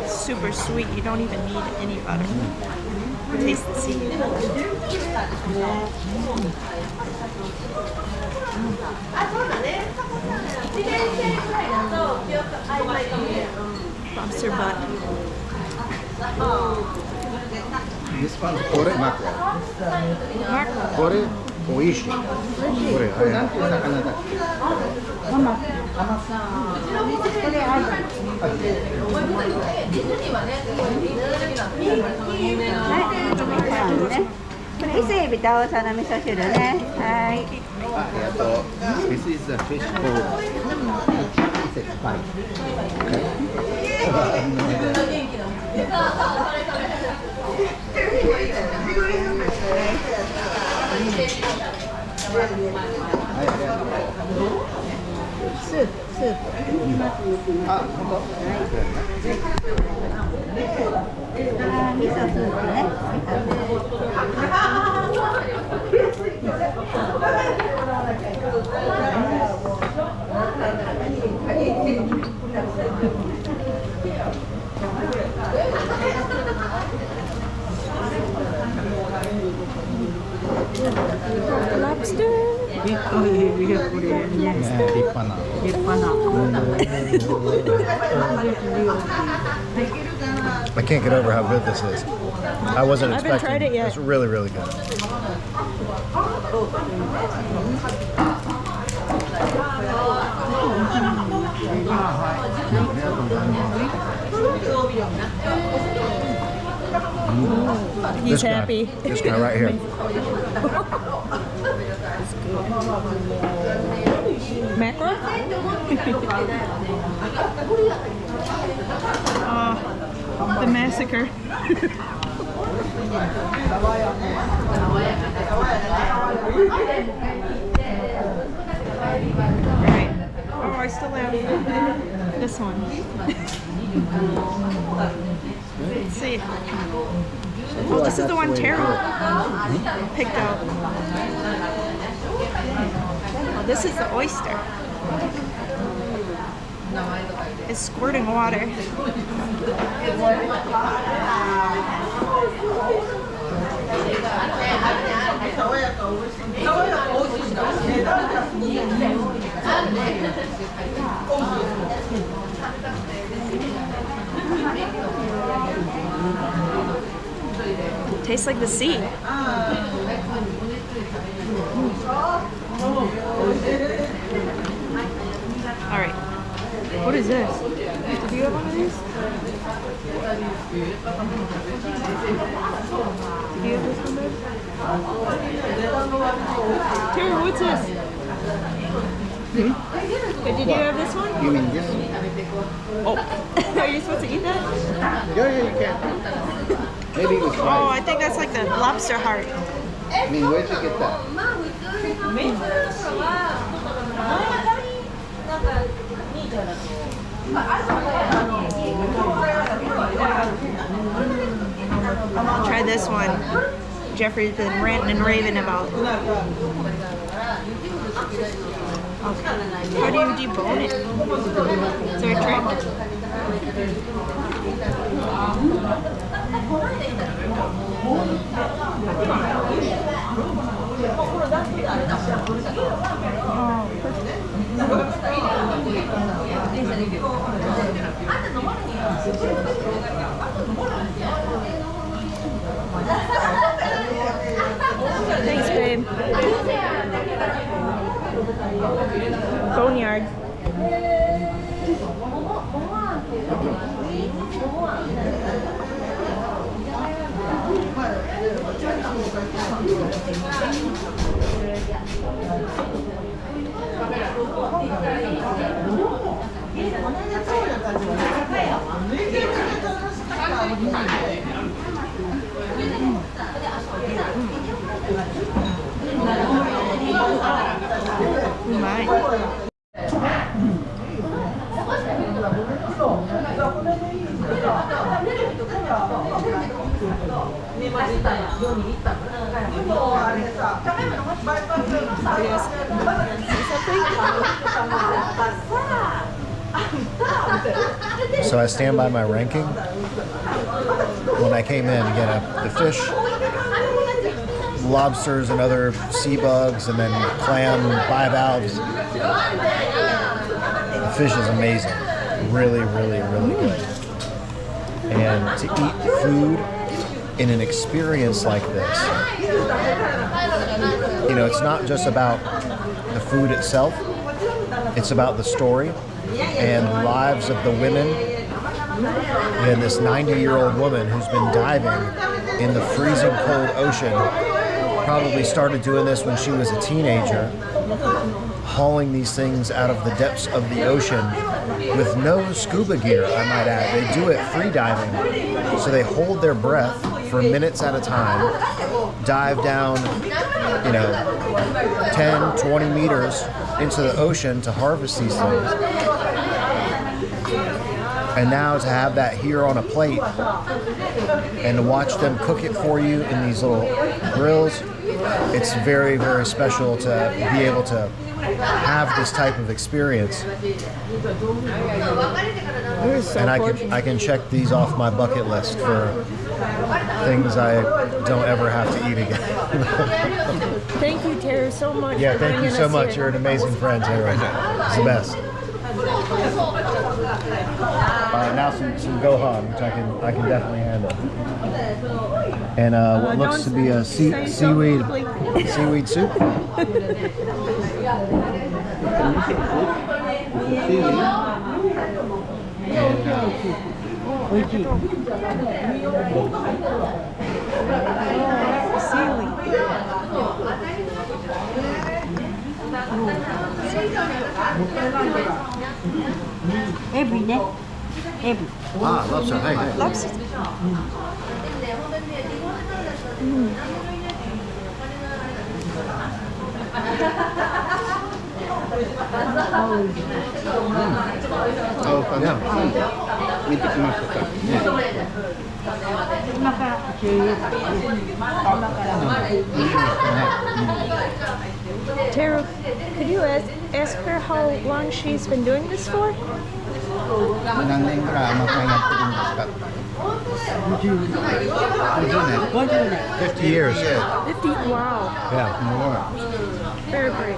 Speaker 1: Super sweet. You don't even need any butter. Taste the seed. Lobster butt.
Speaker 2: This one's kore mackerel.
Speaker 1: Mackerel.
Speaker 2: Kore oishi. Kore,
Speaker 6: 伊勢海老と青さの味噌汁ね。はい。
Speaker 4: This is a fish called acoustics bite.
Speaker 6: Soup. 味噌スープね。
Speaker 1: Lobster.
Speaker 6: 立派な。
Speaker 2: I can't get over how good this is. I wasn't
Speaker 1: I haven't
Speaker 2: expecting
Speaker 1: tried it yet.
Speaker 2: It's really, really good.
Speaker 1: He's
Speaker 2: This guy.
Speaker 1: happy.
Speaker 2: This guy right here.
Speaker 1: Mackerel? The massacre. Alright. Oh, I still have this one. Let's see. Oh, this is the one Tara picked out. Oh, this is the oyster. It's squirting water. Tastes like the sea. All right. What is this? Do you have one of these? Do you have this one, babe? Tara, what's this? Did you have this one?
Speaker 4: You mean this?
Speaker 1: Oh. Are you supposed to eat that?
Speaker 4: Yeah, you can. Maybe we
Speaker 1: Oh,
Speaker 4: try.
Speaker 1: I think that's like the lobster heart.
Speaker 4: I mean, where'd you get that?
Speaker 1: Try this one. Geoffrey's been ranting and raving about. How do you debone it? Is there a trick? Thanks, babe. Boneyard.
Speaker 2: So I stand by my ranking. When I came in to get the fish, lobsters and other sea bugs, and then clam, bivalves. The fish is amazing. Really, really, really good. And to eat food in an experience like this, you know, it's not just about the food itself, it's about the story and the lives of the women. And this 90-year-old woman who's been diving in the freezing cold ocean probably started doing this when she was a teenager, hauling these things out of the depths of the ocean with no scuba gear, I might add. They do it free diving. So they hold their breath for minutes at a time, dive down, 10, 20 meters into the ocean to harvest these things. And now to have that here on a plate and to watch them cook it for you in these little grills, it's very, very special to be able to have this type of experience. And I can check these off my bucket list for things I don't ever have to eat again.
Speaker 5: Thank you, Tara, so much.
Speaker 2: Yeah,
Speaker 5: for
Speaker 2: thank you
Speaker 5: bringing
Speaker 2: so
Speaker 5: us
Speaker 2: much.
Speaker 5: here.
Speaker 2: You're an amazing friend, Tara. It's the best. Now some gohan, which I can definitely handle. And what looks to be a seaweed soup.
Speaker 6: Every day. Every.
Speaker 2: Ah, lobster. Hey.
Speaker 1: Lobster. Tara, could you ask her how long she's been doing this for?
Speaker 4: 何年ぐらい甘さんやってるんですか？50年。
Speaker 2: 50 years.
Speaker 1: 50? Wow.
Speaker 2: Yeah.
Speaker 1: Very brave.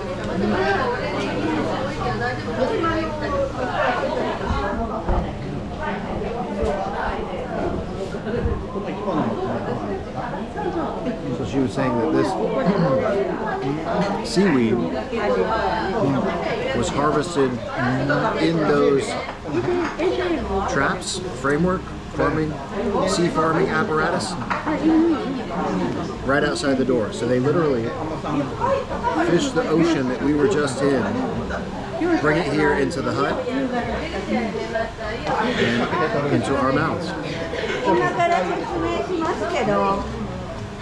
Speaker 2: So she was saying that this seaweed was harvested in those traps, framework, sea farming apparatus right outside the door. So they literally fish the ocean that we were just in, bring it here into the hut and into our mouths.
Speaker 6: 今から説明しますけど、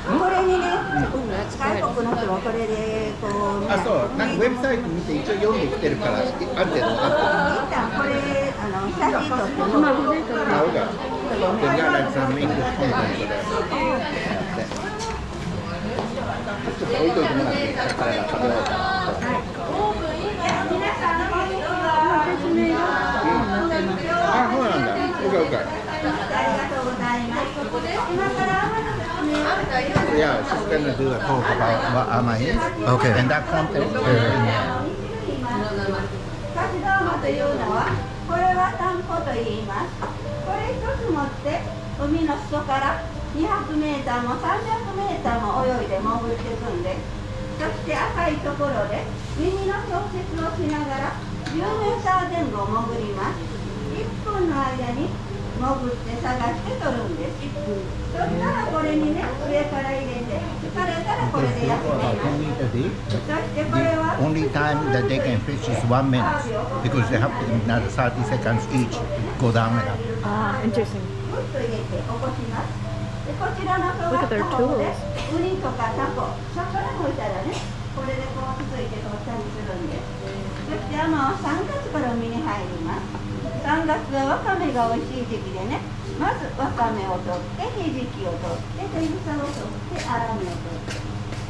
Speaker 6: これにね、外国の人はこれでこう、
Speaker 4: あ、そう、なんかウェブサイト見て一応読んできてるから、ある程度分かってる。
Speaker 6: 一旦これ写真撮ってもらう。
Speaker 4: あ、OK. They got like some English content for that. ちょっと置いといてもらっていいですか、彼ら食べようかな。あ、そうなんだ。OK. Yeah, she's gonna do a talk about what Ama is.
Speaker 2: Okay.
Speaker 4: And that content.
Speaker 6: カシドーマというのは、これはタンポと言います。これ一つ持って海の裾から200メーターも300メーターも泳いで潜っていくんです。そして赤いところで耳の調節をしながら10メーター前後潜ります。1分の間に潜って探して取るんです。そしたらこれにね、上から入れて、疲れたらこれで休めます。そしてこれは
Speaker 4: Only time that they can fish is 1 minute because they have to another 30 seconds each go down and up.
Speaker 1: Ah, interesting.
Speaker 6: ぐっと入れて起こします。でこちらの小
Speaker 1: Look at
Speaker 6: 型
Speaker 1: their
Speaker 6: 方で
Speaker 1: tools.
Speaker 6: ウニとかタコ、魚もいたらね、これでこうつついて取ったりするんです。そしては3月から海に入ります。3月はわかめが美味しい時期でね、まずわかめを取って、ひじきを取って、手草を取って、アラミを取って、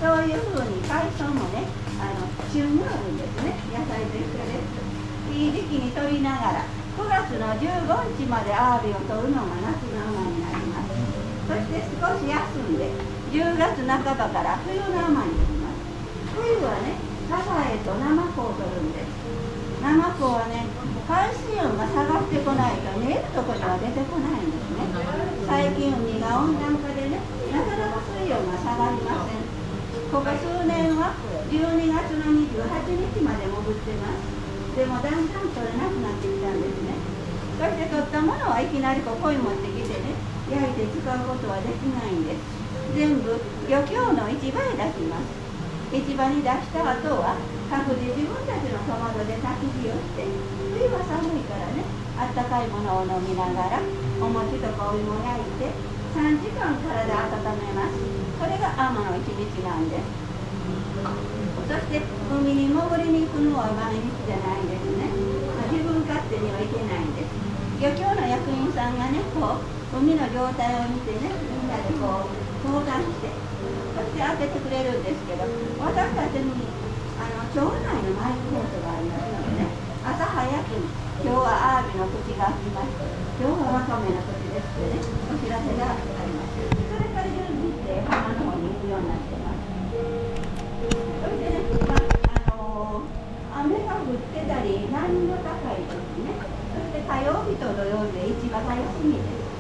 Speaker 6: そういうふうに海藻もね、旬があるんですね。野菜と一緒です。いい時期に取りながら、9月の15日までアワビを取るのが夏の海になります。そして少し休んで、10月半ばから冬の海に行きます。冬はね、サザエとナマコを取るんです。ナマコはね、海水温が下がってこないと見えるところには出てこないんですね。最近海が温暖化でね、なかなか水温が下がりません。ここ数年は12月の28日まで潜ってます。でもだんだん取れなくなってきたんですね。そして取ったものはいきなりここに持ってきてね、焼いて使うことはできないんです。全部漁協の市場へ出します。市場に出した後は各自自分たちのかまどで焚き火をして、冬は寒いからね、あったかいものを飲みながらお餅とかお芋焼いて3時間体温めます。これが天の一日なんです。そして海に潜りに行くのは毎日じゃないんですね。自分勝手には行けないんです。漁協の役員さんがね、こう海の状態を見てね、みんなでこう相談して、そして開けてくれるんですけど、私たちに町内のマイク放送がありますのでね、朝早くに今日はアワビの口が開きました、今日はワカメの口ですってね、お知らせがあります。それから準備して浜の方に行くようになってます。そしてね、雨が降ってたり波の高い時ね、そして火曜日と土曜日で市場が休みです。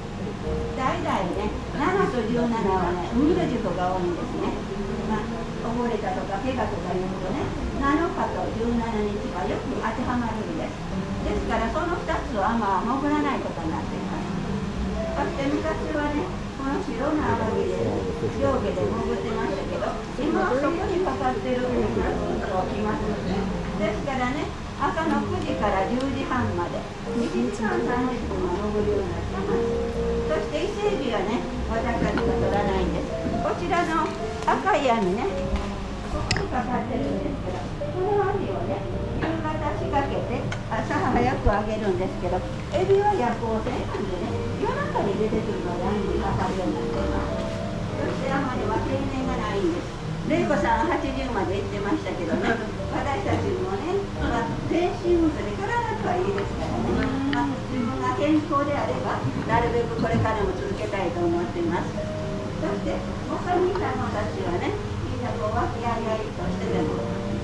Speaker 6: 代々ね、7と17はね、海の事故が多いんですね。溺れたとか怪我とかいうとね、7日と17日がよく当てはまるんです。ですからその2つを海は潜らないことになっています。そして昔はね、この白のアワビで上下で潜ってましたけど、今はそこにかかってる海がずっと起きますので、ですからね、朝の9時から10時半まで1時間30分は潜るようになっています。そして伊勢海老はね、私たちが取らないんです。こちらの赤い網ね、ここにかかってるんですけど、この網をね、夕方仕掛けて朝早くあげるんですけど、エビは夜行性なんでね、夜中に出てくるのが網にかかるようになっています。そしてあまりは定年がないんです。玲子さんは80まで行ってましたけどね、私たちもね、全身運動で体とはいいですからね、自分が健康であればなるべくこれからも続けたいと思っています。そしておかみさんたちはね、みんなこう和気あいあいとしてでも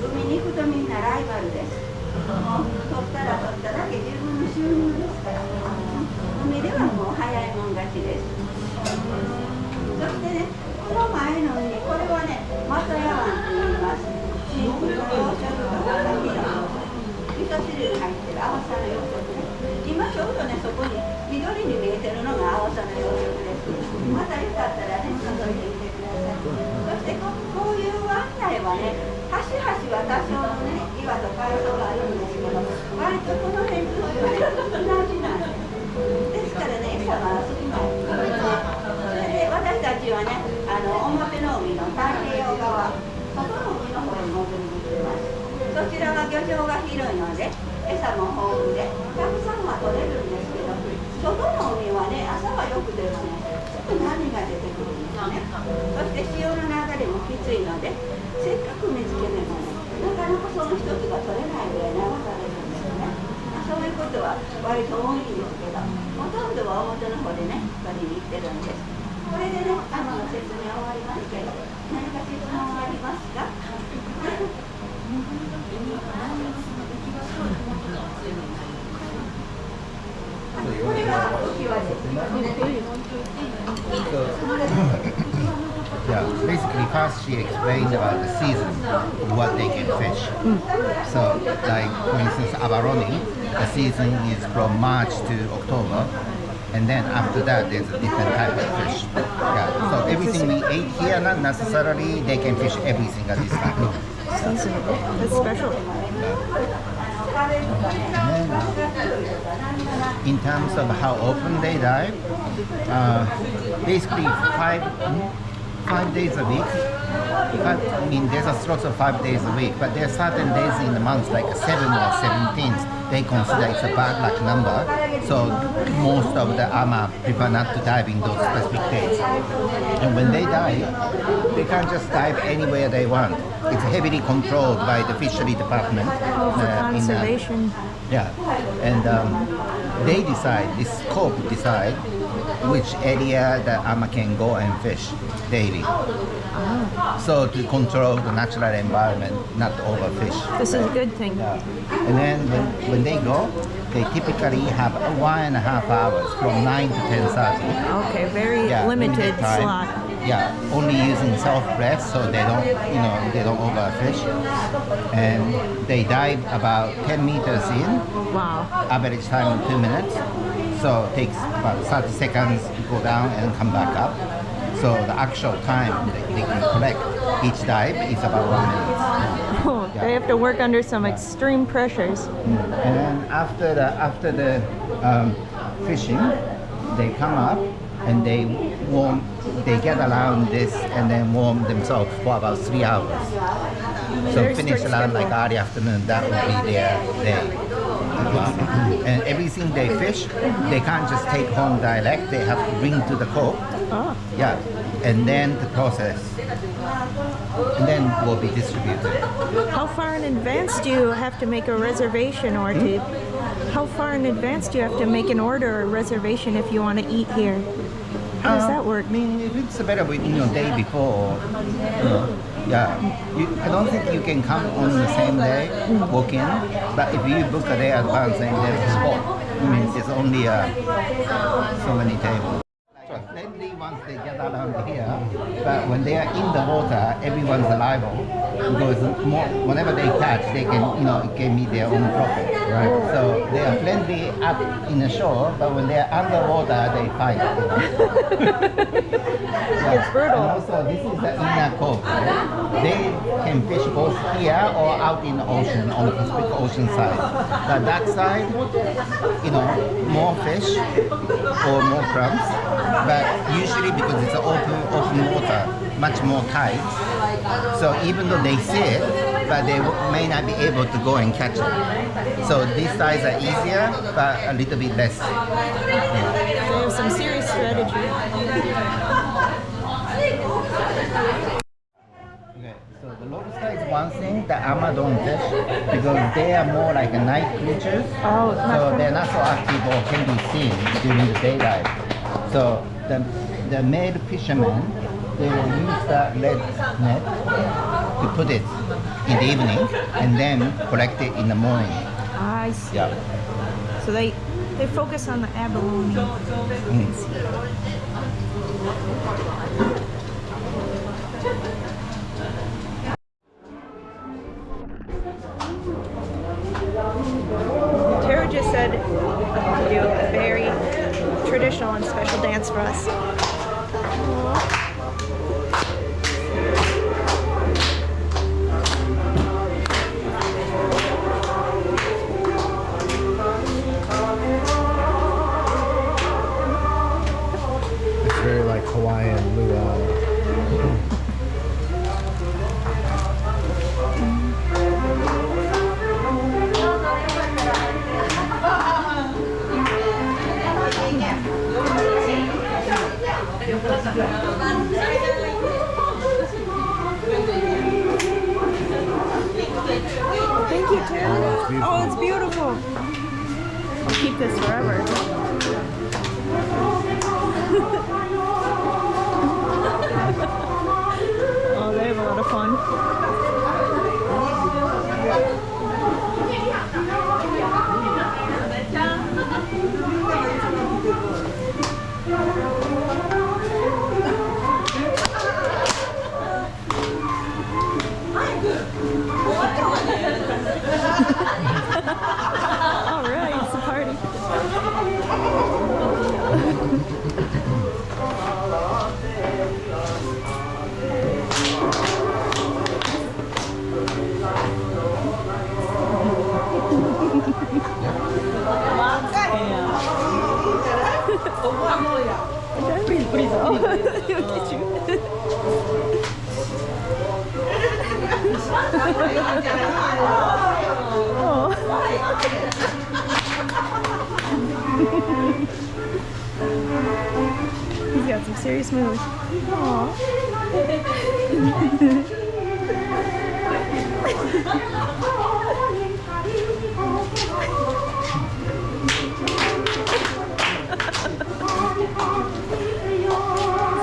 Speaker 6: 海に行くとみんなライバルです。もう取ったら取っただけ自分の収入ですから、海ではもう早いもん勝ちです。そしてね、この前の海、これはね、マタヤ湾と言います。シンプルの養殖とかだけの味噌汁に入ってるアオサの養殖ね。今ちょうどね、そこに緑に見えてるのがアオサの養殖です。またよかったらね、覗いてみてください。そしてこういう湾内はね、端々は多少のね、岩と海藻があるんですけど、割とこの辺ずっとね、同じなんです。ですからね、餌が少ない。それで私たちはね、表の海の太平洋側、外の海の方に潜りに行きます。そちらは漁場が広いので、餌も豊富で、たくさんは取れるんですけど、外の海はね、朝はよく出るね、すぐ波が出てくるんですね。そして潮の流れもきついので、せっかく見つけてもね、なかなかその一つが取れないぐらい流されるんですよね。そういうことは割と多いんですけど、ほとんどは表の方でね、取りに行ってるんです。これでね、海の説明終わりますけど、何か質問ありますか？これが浮き輪です。
Speaker 4: Yeah, basically first she explained about the season, what they can fish. So like for instance abalone, the season is from March to October, and then after that there's a different type of fish. Yeah, so everything we ate here, not necessarily they can fish everything at this time.
Speaker 1: That's special.
Speaker 4: In terms of how often they dive, basically 5 days a week. I mean, there's a slot of 5 days a week, but there are certain days in the month, like 7 or 17th, they consider it's a bad luck number. So most of the AMA prefer not to dive in those specific days. And when they dive, they can't just dive anywhere they want. It's heavily controlled by the fishery department.
Speaker 1: For conservation.
Speaker 4: Yeah, and they decide, this scope decide which area the AMA can go and fish daily. So to control the natural environment, not overfish.
Speaker 1: This is a good thing.
Speaker 4: Yeah. And then when they go, they typically have 1.5 hours from 9 to 10:30.
Speaker 1: Okay, very limited
Speaker 4: time.
Speaker 1: slot.
Speaker 4: Yeah, only using self-breath so they don't overfish. And they dive about 10 meters in.
Speaker 1: Wow.
Speaker 4: Average time of 2 minutes. So it takes about 30 seconds to go down and come back up. So the actual time that they can collect each dive is about 1 minute.
Speaker 1: Oh, they have to work under some extreme pressures.
Speaker 4: And then after the fishing, they come up and they get around this and then warm themselves for about 3 hours. So
Speaker 1: Very
Speaker 4: finish
Speaker 1: strict
Speaker 4: around like
Speaker 1: schedule.
Speaker 4: early afternoon, that would be their day. And everything they fish, they can't just take home direct, they have to bring to the cove.
Speaker 1: Oh.
Speaker 4: Yeah, and then the process, and then will be distributed.
Speaker 1: How far in advance do you have to make a reservation or to? How far in advance do you have to make an order or reservation if you want to eat here? How does that work?
Speaker 4: I mean, if it's better within your day before, yeah. I don't think you can come on the same day, walk in, but if you book a day advance and there's a spot, I mean, there's only so many tables. Friendly once they get around here, but when they are in the water, everyone's liable because whenever they catch, they can, it can be their own profit. Right. So they are friendly up in the shore, but when they are underwater, they fight.
Speaker 1: It's brutal.
Speaker 4: And also, this is the inner cove. Right? They can fish both here or out in the ocean on the Pacific Ocean side. But that side, more fish or more crabs. But usually because it's open water, much more tight. So even though they see it, but they may not be able to go and catch it. So these sides are easier, but a little bit less.
Speaker 1: They have some serious strategy.
Speaker 4: Okay, so the lobster is one thing, the Amazon fish, because they are more like a night creatures.
Speaker 1: Oh,
Speaker 4: So they're not so active or can be seen during the daylight. So the male fishermen, they will use the red net to put it in the evening and then collect it in the morning.
Speaker 1: I see.
Speaker 4: Yeah.
Speaker 1: So they focus on the abalone. Tara just said to do a very traditional and special dance for us.
Speaker 2: It's very like Hawaiian luau.
Speaker 1: Thank you, Tara. Oh, it's beautiful. I'll keep this forever. Oh, they have a lot of fun. All right, it's a party. He's got some serious moves. He's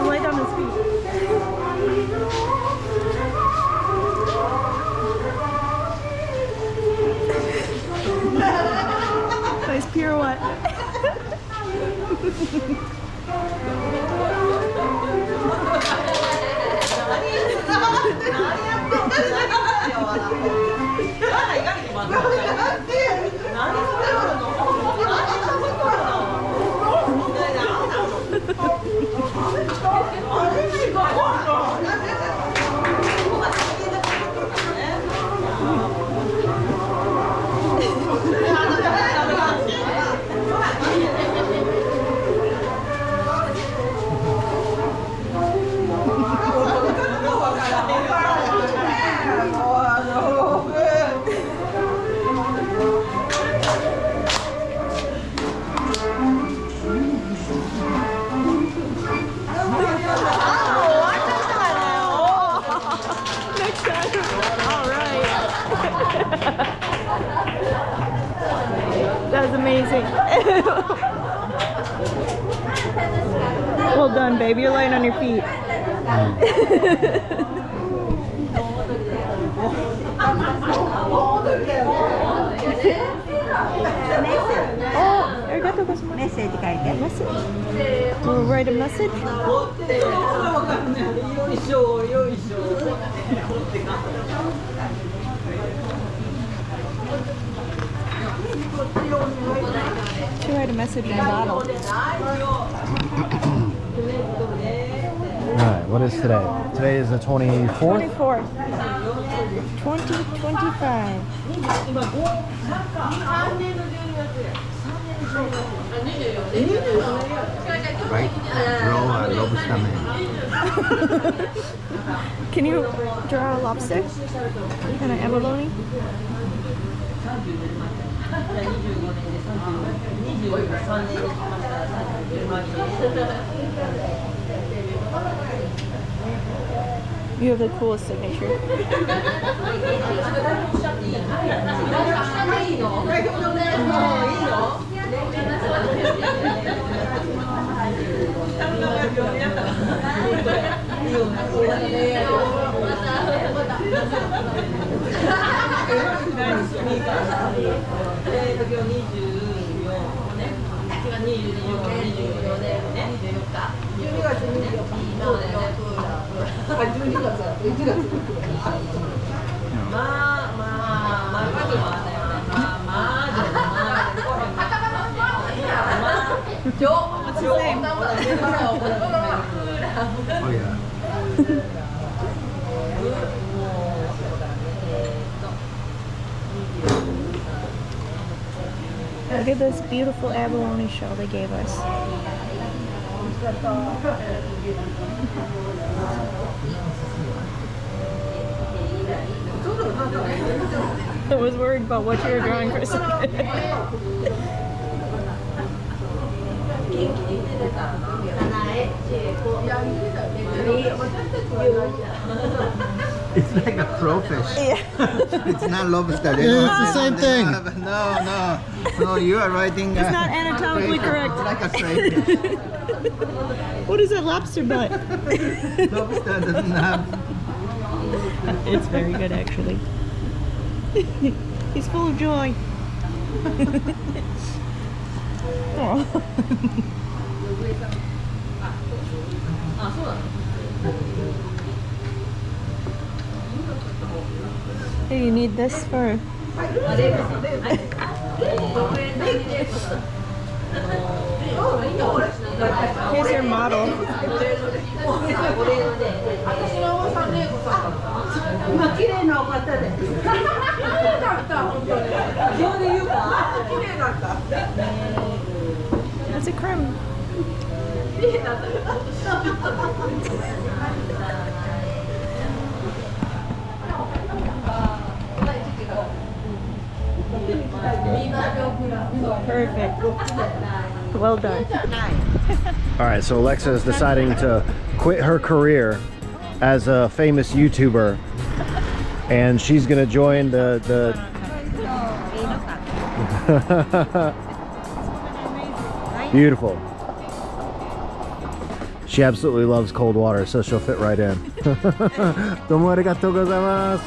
Speaker 1: light on his feet. Nice pirouette. amazing. Well done, babe. You're laying on your feet. Oh, arigatou gozaimasu.
Speaker 6: メッセージ書いて。
Speaker 1: Message. We'll write a message. To write a message in a bottle.
Speaker 2: Alright, what is today? Today is the 24th?
Speaker 1: 24th. 2025.
Speaker 4: Right? Draw a lobster man.
Speaker 1: Can you draw a lobster? And an abalone? You have the coolest signature. What's his name?
Speaker 4: Oh yeah.
Speaker 1: Look at this beautiful abalone shell they gave us. I was worried about what you were drawing for a second.
Speaker 4: It's like a crowfish.
Speaker 1: Yeah.
Speaker 4: It's not lobster.
Speaker 2: Yeah, it's the same thing.
Speaker 4: No, you are writing.
Speaker 1: It's not anatomically correct.
Speaker 4: It's like a crayfish.
Speaker 1: What is that lobster butt?
Speaker 4: Lobster doesn't have.
Speaker 1: It's very good, actually. He's full of joy. Aw. Hey, you need this for... Here's your model. That's a crumb. Perfect. Well done.
Speaker 2: Alright, so Alexa is deciding to quit her career as a famous YouTuber, and she's gonna join the Beautiful. She absolutely loves cold water, so she'll fit right in. Domo arigatou gozaimasu.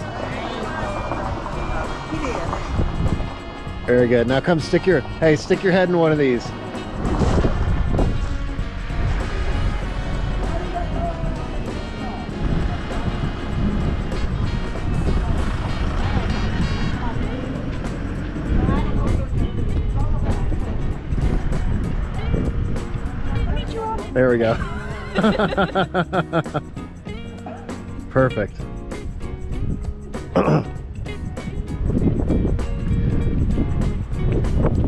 Speaker 2: Very good. Now come stick your head in one of these. There we go. Perfect.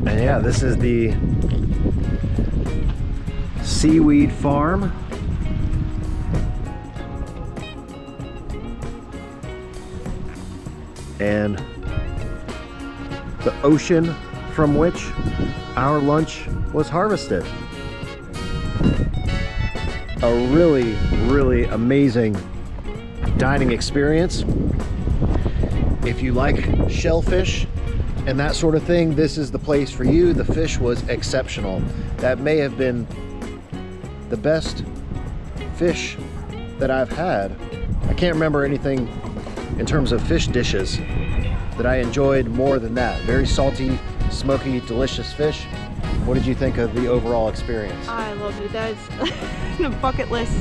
Speaker 2: And yeah, this is the seaweed farm. And the ocean from which our lunch was harvested. A really, really amazing dining experience. If you like shellfish and that sort of thing, this is the place for you. The fish was exceptional. That may have been the best fish that I've had. I can't remember anything in terms of fish dishes that I enjoyed more than that. Very salty, smoky, delicious fish. What did you think of the overall experience?
Speaker 1: I love it. That's a bucket list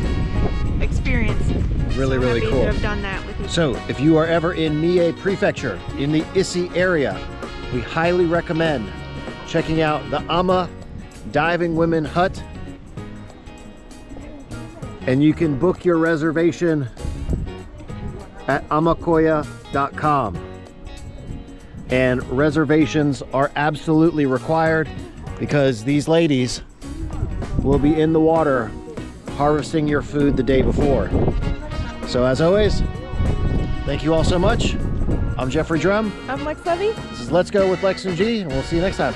Speaker 1: experience.
Speaker 2: Really, really
Speaker 1: happy
Speaker 2: cool.
Speaker 1: to have done that with you.
Speaker 2: So if you are ever in Mie Prefecture, in the Isi area, we highly recommend checking out the Ama Diving Women Hut. And you can book your reservation at amakoya.com. And reservations are absolutely required because these ladies will be in the water harvesting your food the day before. So as always, thank you all so much. I'm Geoffrey Drumm.
Speaker 1: I'm Lex Levy.
Speaker 2: This is Let's Go with Lex and G, and we'll see you next time.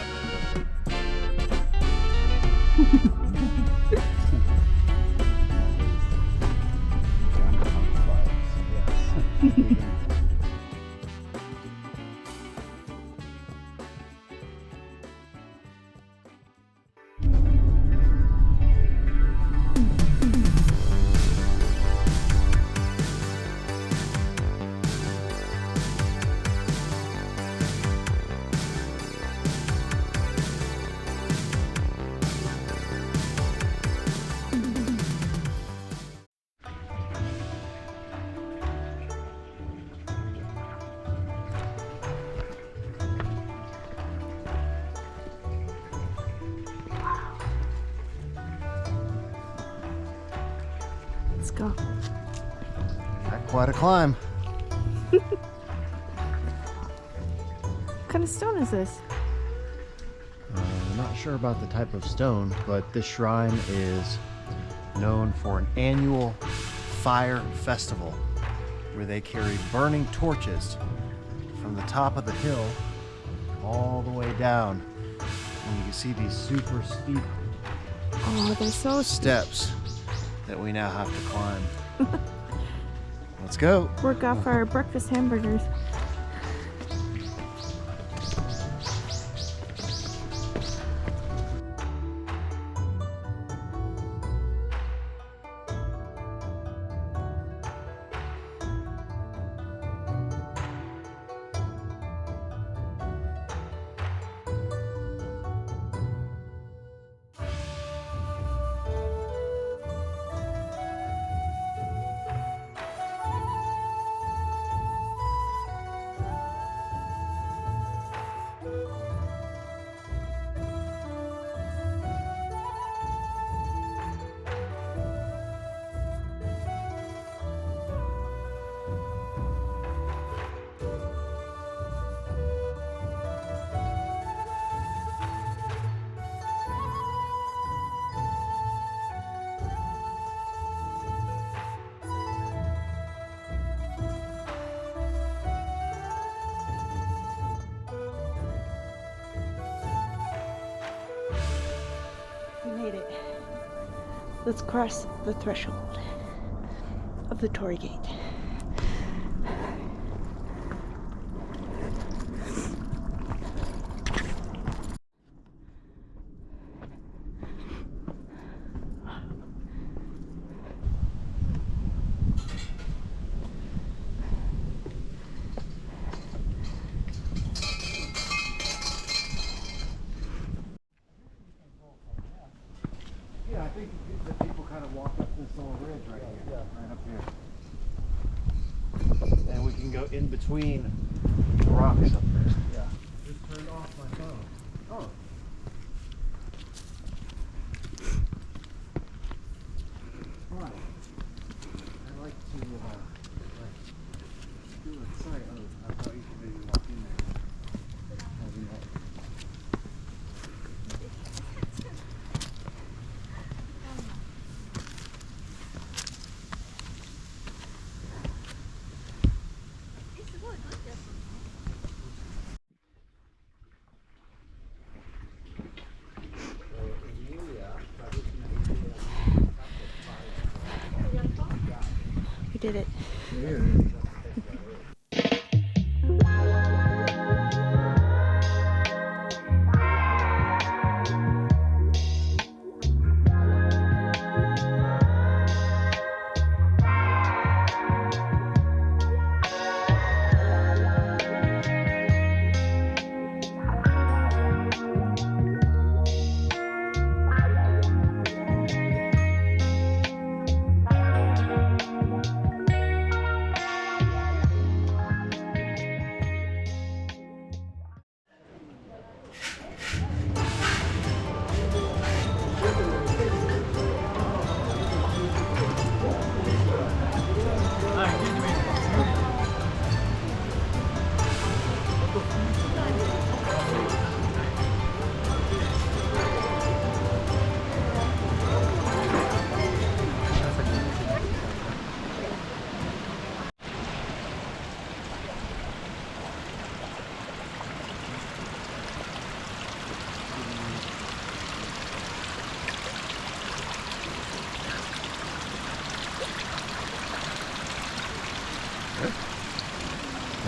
Speaker 1: Let's go.
Speaker 2: Quite a climb.
Speaker 1: What kind of stone is this?
Speaker 2: I'm not sure about the type of stone, but this shrine is known for an annual fire festival where they carry burning torches from the top of the hill all the way down. And you can see these super steep
Speaker 1: Oh, they're so
Speaker 2: steps that we now have to climb. Let's go.
Speaker 1: work off our breakfast hamburgers. We made it. Let's cross the threshold of the Torii Gate.
Speaker 2: Yeah, I think that people kind of walk up this little ridge right here, right up here. And we can go in between the rocks up there. Yeah. Just turned off my phone. Oh. Right. I like to do a site. Oh, I thought you could maybe walk in there. That'd be nice.
Speaker 1: We did it.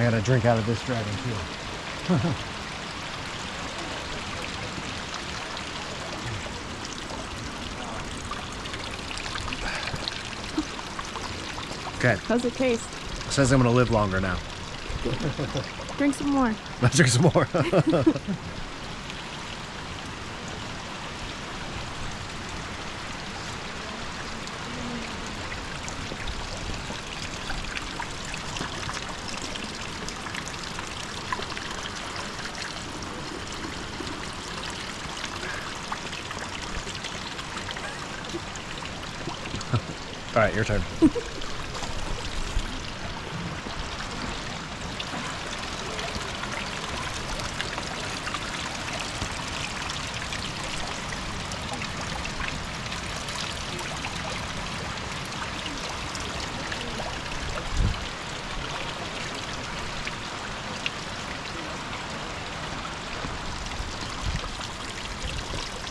Speaker 2: I gotta drink out of this dragon too. Okay.
Speaker 1: How's it taste?
Speaker 2: Says I'm gonna live longer now.
Speaker 1: Drink some more.
Speaker 2: Let's drink some more. All right, your turn.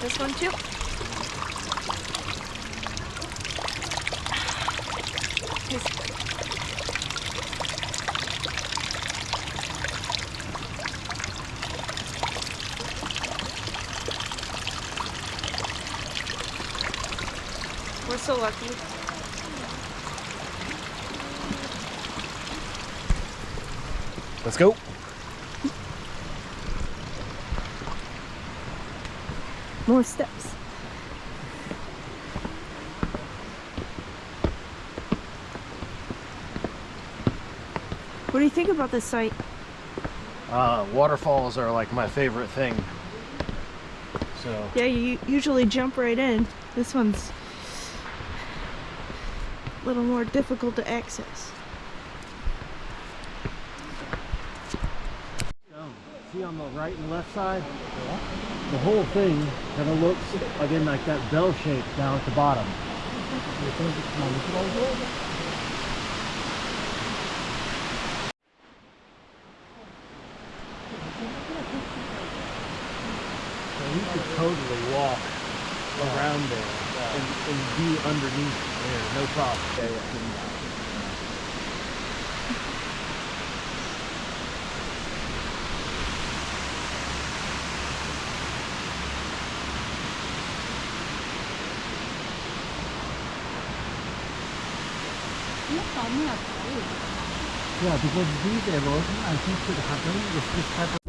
Speaker 1: This one too. We're so lucky.
Speaker 2: Let's go.
Speaker 1: More steps. What do you think about this site?
Speaker 2: Waterfalls are like my favorite thing. So
Speaker 1: Yeah, you usually jump right in. This one's a little more difficult to access.
Speaker 2: see on the right and left side, the whole thing kind of looks again like that bell shape down at the bottom. So you could totally walk around there and be underneath there, no problem. Yeah, because these erosion, I think, should happen with this type of.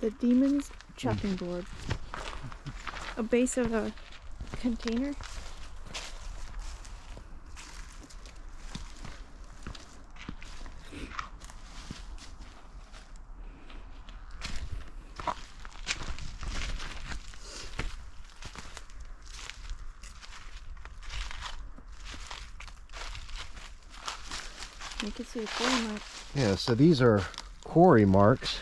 Speaker 1: The demon's chopping board. A base of a container. You can see a quarry mark.
Speaker 2: Yeah, so these are quarry marks.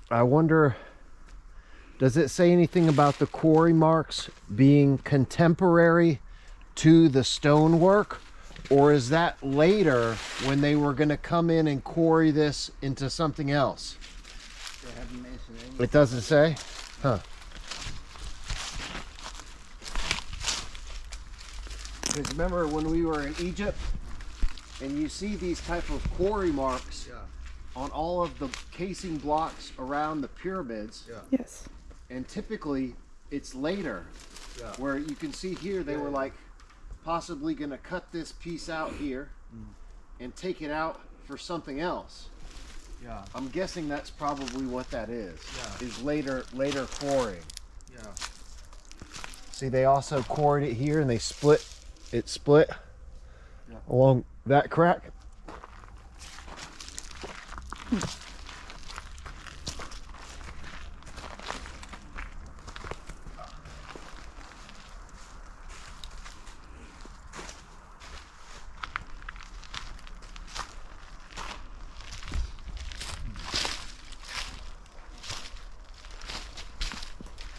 Speaker 2: I wonder, does it say anything about the quarry marks being contemporary to the stonework? Or is that later when they were going to come in and quarry this into something else?
Speaker 4: They haven't mentioned anything.
Speaker 2: It doesn't say? Huh. Because remember when we were in Egypt and you see these type of quarry marks on all of the casing blocks around the pyramids,
Speaker 1: Yes.
Speaker 2: and typically it's later where you can see here they were like possibly going to cut this piece out here and take it out for something else. I'm guessing that's probably what that is. Is later quarrying. See, they also quarried it here and they split along that crack.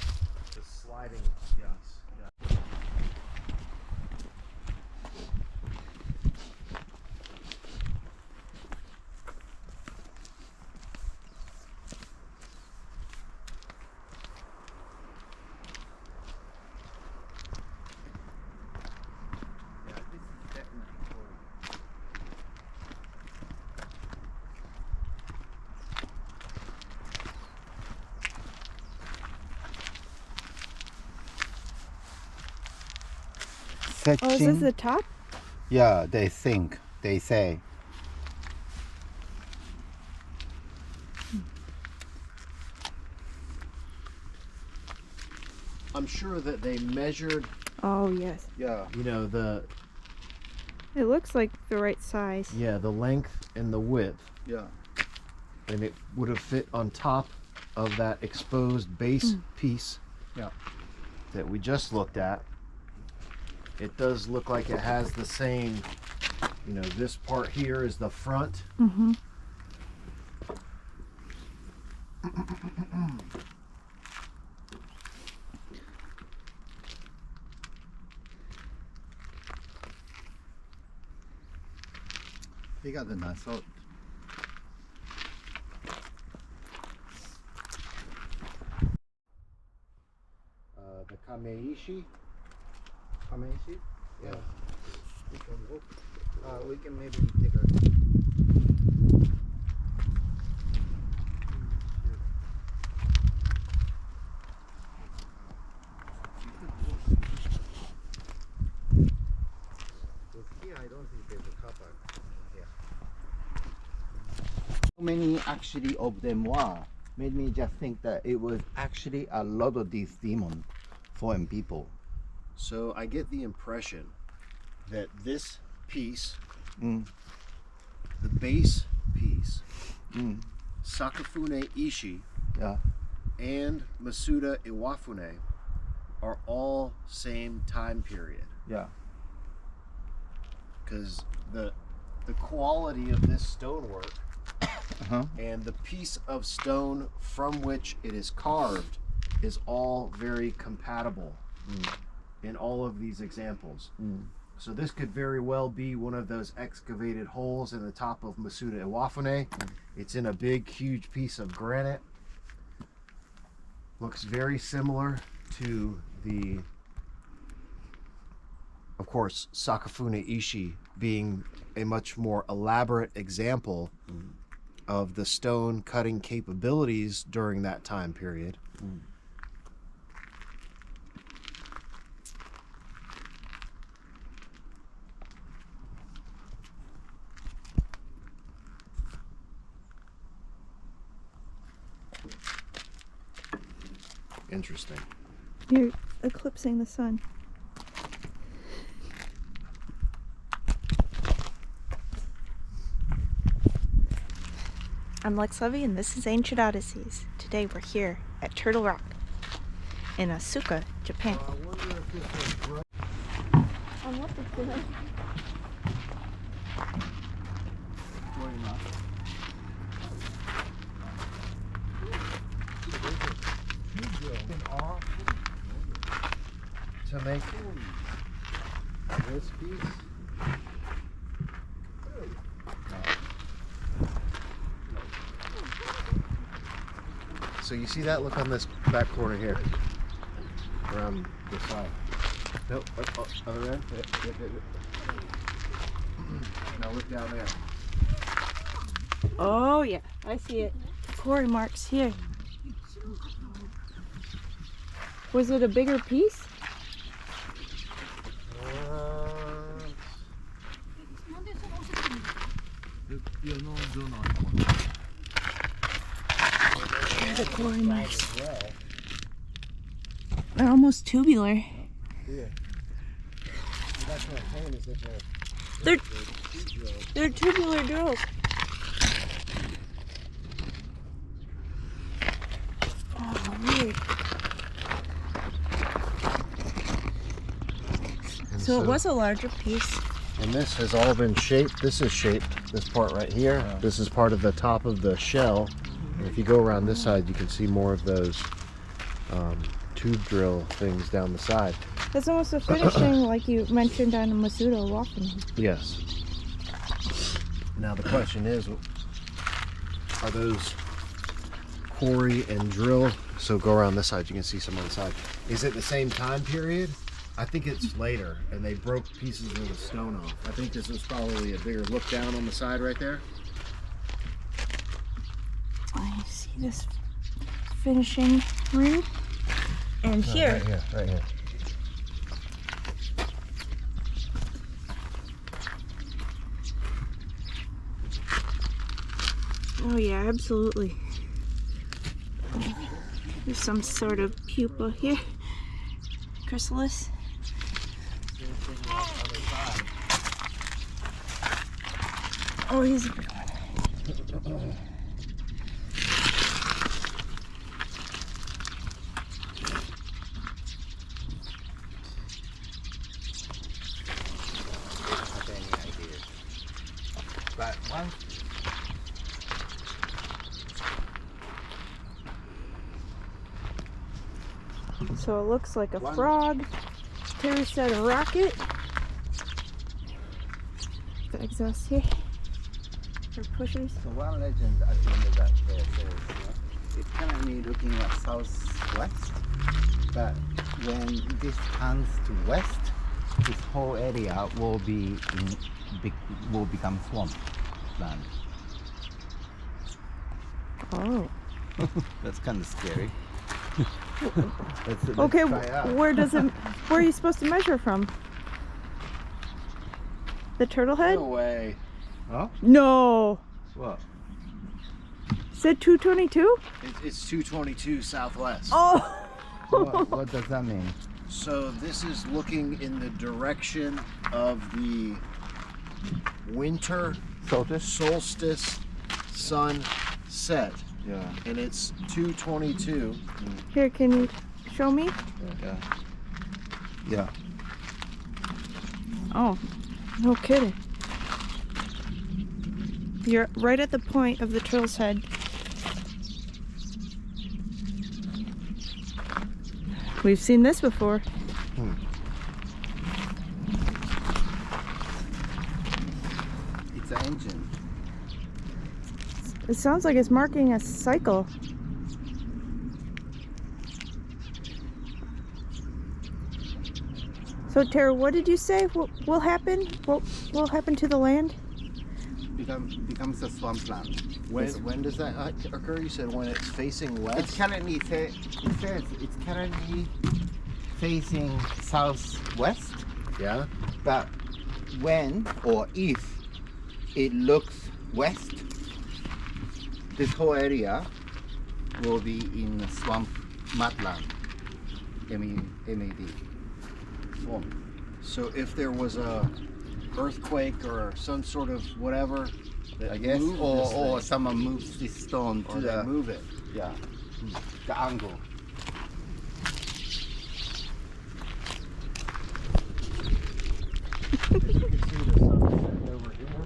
Speaker 2: The sliding piece.
Speaker 1: Oh, is this the top?
Speaker 4: Yeah, they say.
Speaker 2: I'm sure that they measured,
Speaker 1: Oh, yes.
Speaker 4: Yeah.
Speaker 2: you know,
Speaker 1: It looks like the right size.
Speaker 2: the length and the width,
Speaker 4: Yeah.
Speaker 2: and it would have fit on top of that exposed base piece that we just looked at. It does look like it has the same, you know, this part here is the front.
Speaker 1: Mm-hmm.
Speaker 4: Bigger than I thought.
Speaker 2: The kameishi.
Speaker 4: Kameishi?
Speaker 2: Yeah.
Speaker 4: We can look. We can maybe take a. Here, I don't think there's a copper here. So many actually of them were made me just think that it was actually a lot of these demon foreign people.
Speaker 2: So I get the impression that this piece, the base piece, Sakafune Ishi
Speaker 4: Yeah.
Speaker 2: and Masuda Iwafune are all same time period.
Speaker 4: Yeah.
Speaker 2: Because the quality of this stonework and the piece of stone from which it is carved is all very compatible in all of these examples. So this could very well be one of those excavated holes in the top of Masuda Iwafune. It's in a big, huge piece of granite. Looks very similar to the, of course, Sakafune Ishi being a much more elaborate example of the stone cutting capabilities during that time period. interesting.
Speaker 1: You're eclipsing the sun. I'm Lex Levy, and this is Ancient Odysseys. Today we're here at Turtle Rock in Asuka, Japan.
Speaker 2: I wonder if this was
Speaker 1: On what is doing?
Speaker 2: to make this piece. So you see that? Look on this back corner here, around the side. Nope, over there. Now look down there.
Speaker 1: Oh yeah, I see it. Quarry marks here. Was it a bigger piece? The quarry marks. They're almost tubular.
Speaker 2: Yeah. That's what I'm saying, is that
Speaker 1: They're tubular drills. Oh, weird. So it was a larger piece.
Speaker 2: And this has all been shaped. This is shaped, this part right here. Yeah. This is part of the top of the shell. And if you go around this side, you can see more of those tube drill things down the side.
Speaker 1: That's almost a finishing like you mentioned on Masuda walking.
Speaker 2: Yes. Now the question is, are those quarry and drill? So go around this side, you can see some on the side. Is it the same time period? I think it's later, and they broke pieces of the stone off. I think this was probably a bigger look down on the side right there.
Speaker 1: I see this finishing ring. And here.
Speaker 2: Right here, right here.
Speaker 1: Oh yeah, absolutely. There's some sort of pupa here. Chrysalis. Oh, he's a big one.
Speaker 4: But once
Speaker 1: So it looks like a frog. Terry said a rocket. The exhaust here. For pushers.
Speaker 4: So one legend at the end of that says, it's currently looking at southwest, but when this turns to west, this whole area will become swamp land.
Speaker 1: Oh.
Speaker 4: That's kind of scary.
Speaker 1: Okay, where are you supposed to measure from? The turtle head?
Speaker 2: No way.
Speaker 4: Huh?
Speaker 1: No.
Speaker 4: What?
Speaker 1: Said 222?
Speaker 2: It's 222 southwest.
Speaker 1: Oh.
Speaker 4: What does that mean?
Speaker 2: So this is looking in the direction of the winter solstice sunset.
Speaker 4: Yeah.
Speaker 2: And it's 222.
Speaker 1: Here, can you show me?
Speaker 4: Yeah.
Speaker 1: Oh, no kidding. You're right at the point of the turtle's head. We've seen this before.
Speaker 4: It's an engine.
Speaker 1: It sounds like it's marking a cycle. So Tara, what did you say will happen? What will happen to the land?
Speaker 4: Becomes a swamp land.
Speaker 2: When does that occur? You said when it's facing west?
Speaker 4: It's currently it's currently facing southwest.
Speaker 2: Yeah.
Speaker 4: But when or if it looks west, this whole area will be in swamp mudland. MAD. Swarm.
Speaker 2: So if there was a earthquake or some sort of whatever, that
Speaker 4: I guess,
Speaker 2: moved
Speaker 4: or
Speaker 2: this thing,
Speaker 4: someone moves this stone
Speaker 2: or
Speaker 4: to
Speaker 2: they
Speaker 4: the
Speaker 2: move it.
Speaker 4: yeah, the angle.
Speaker 2: You can see the sunset over here.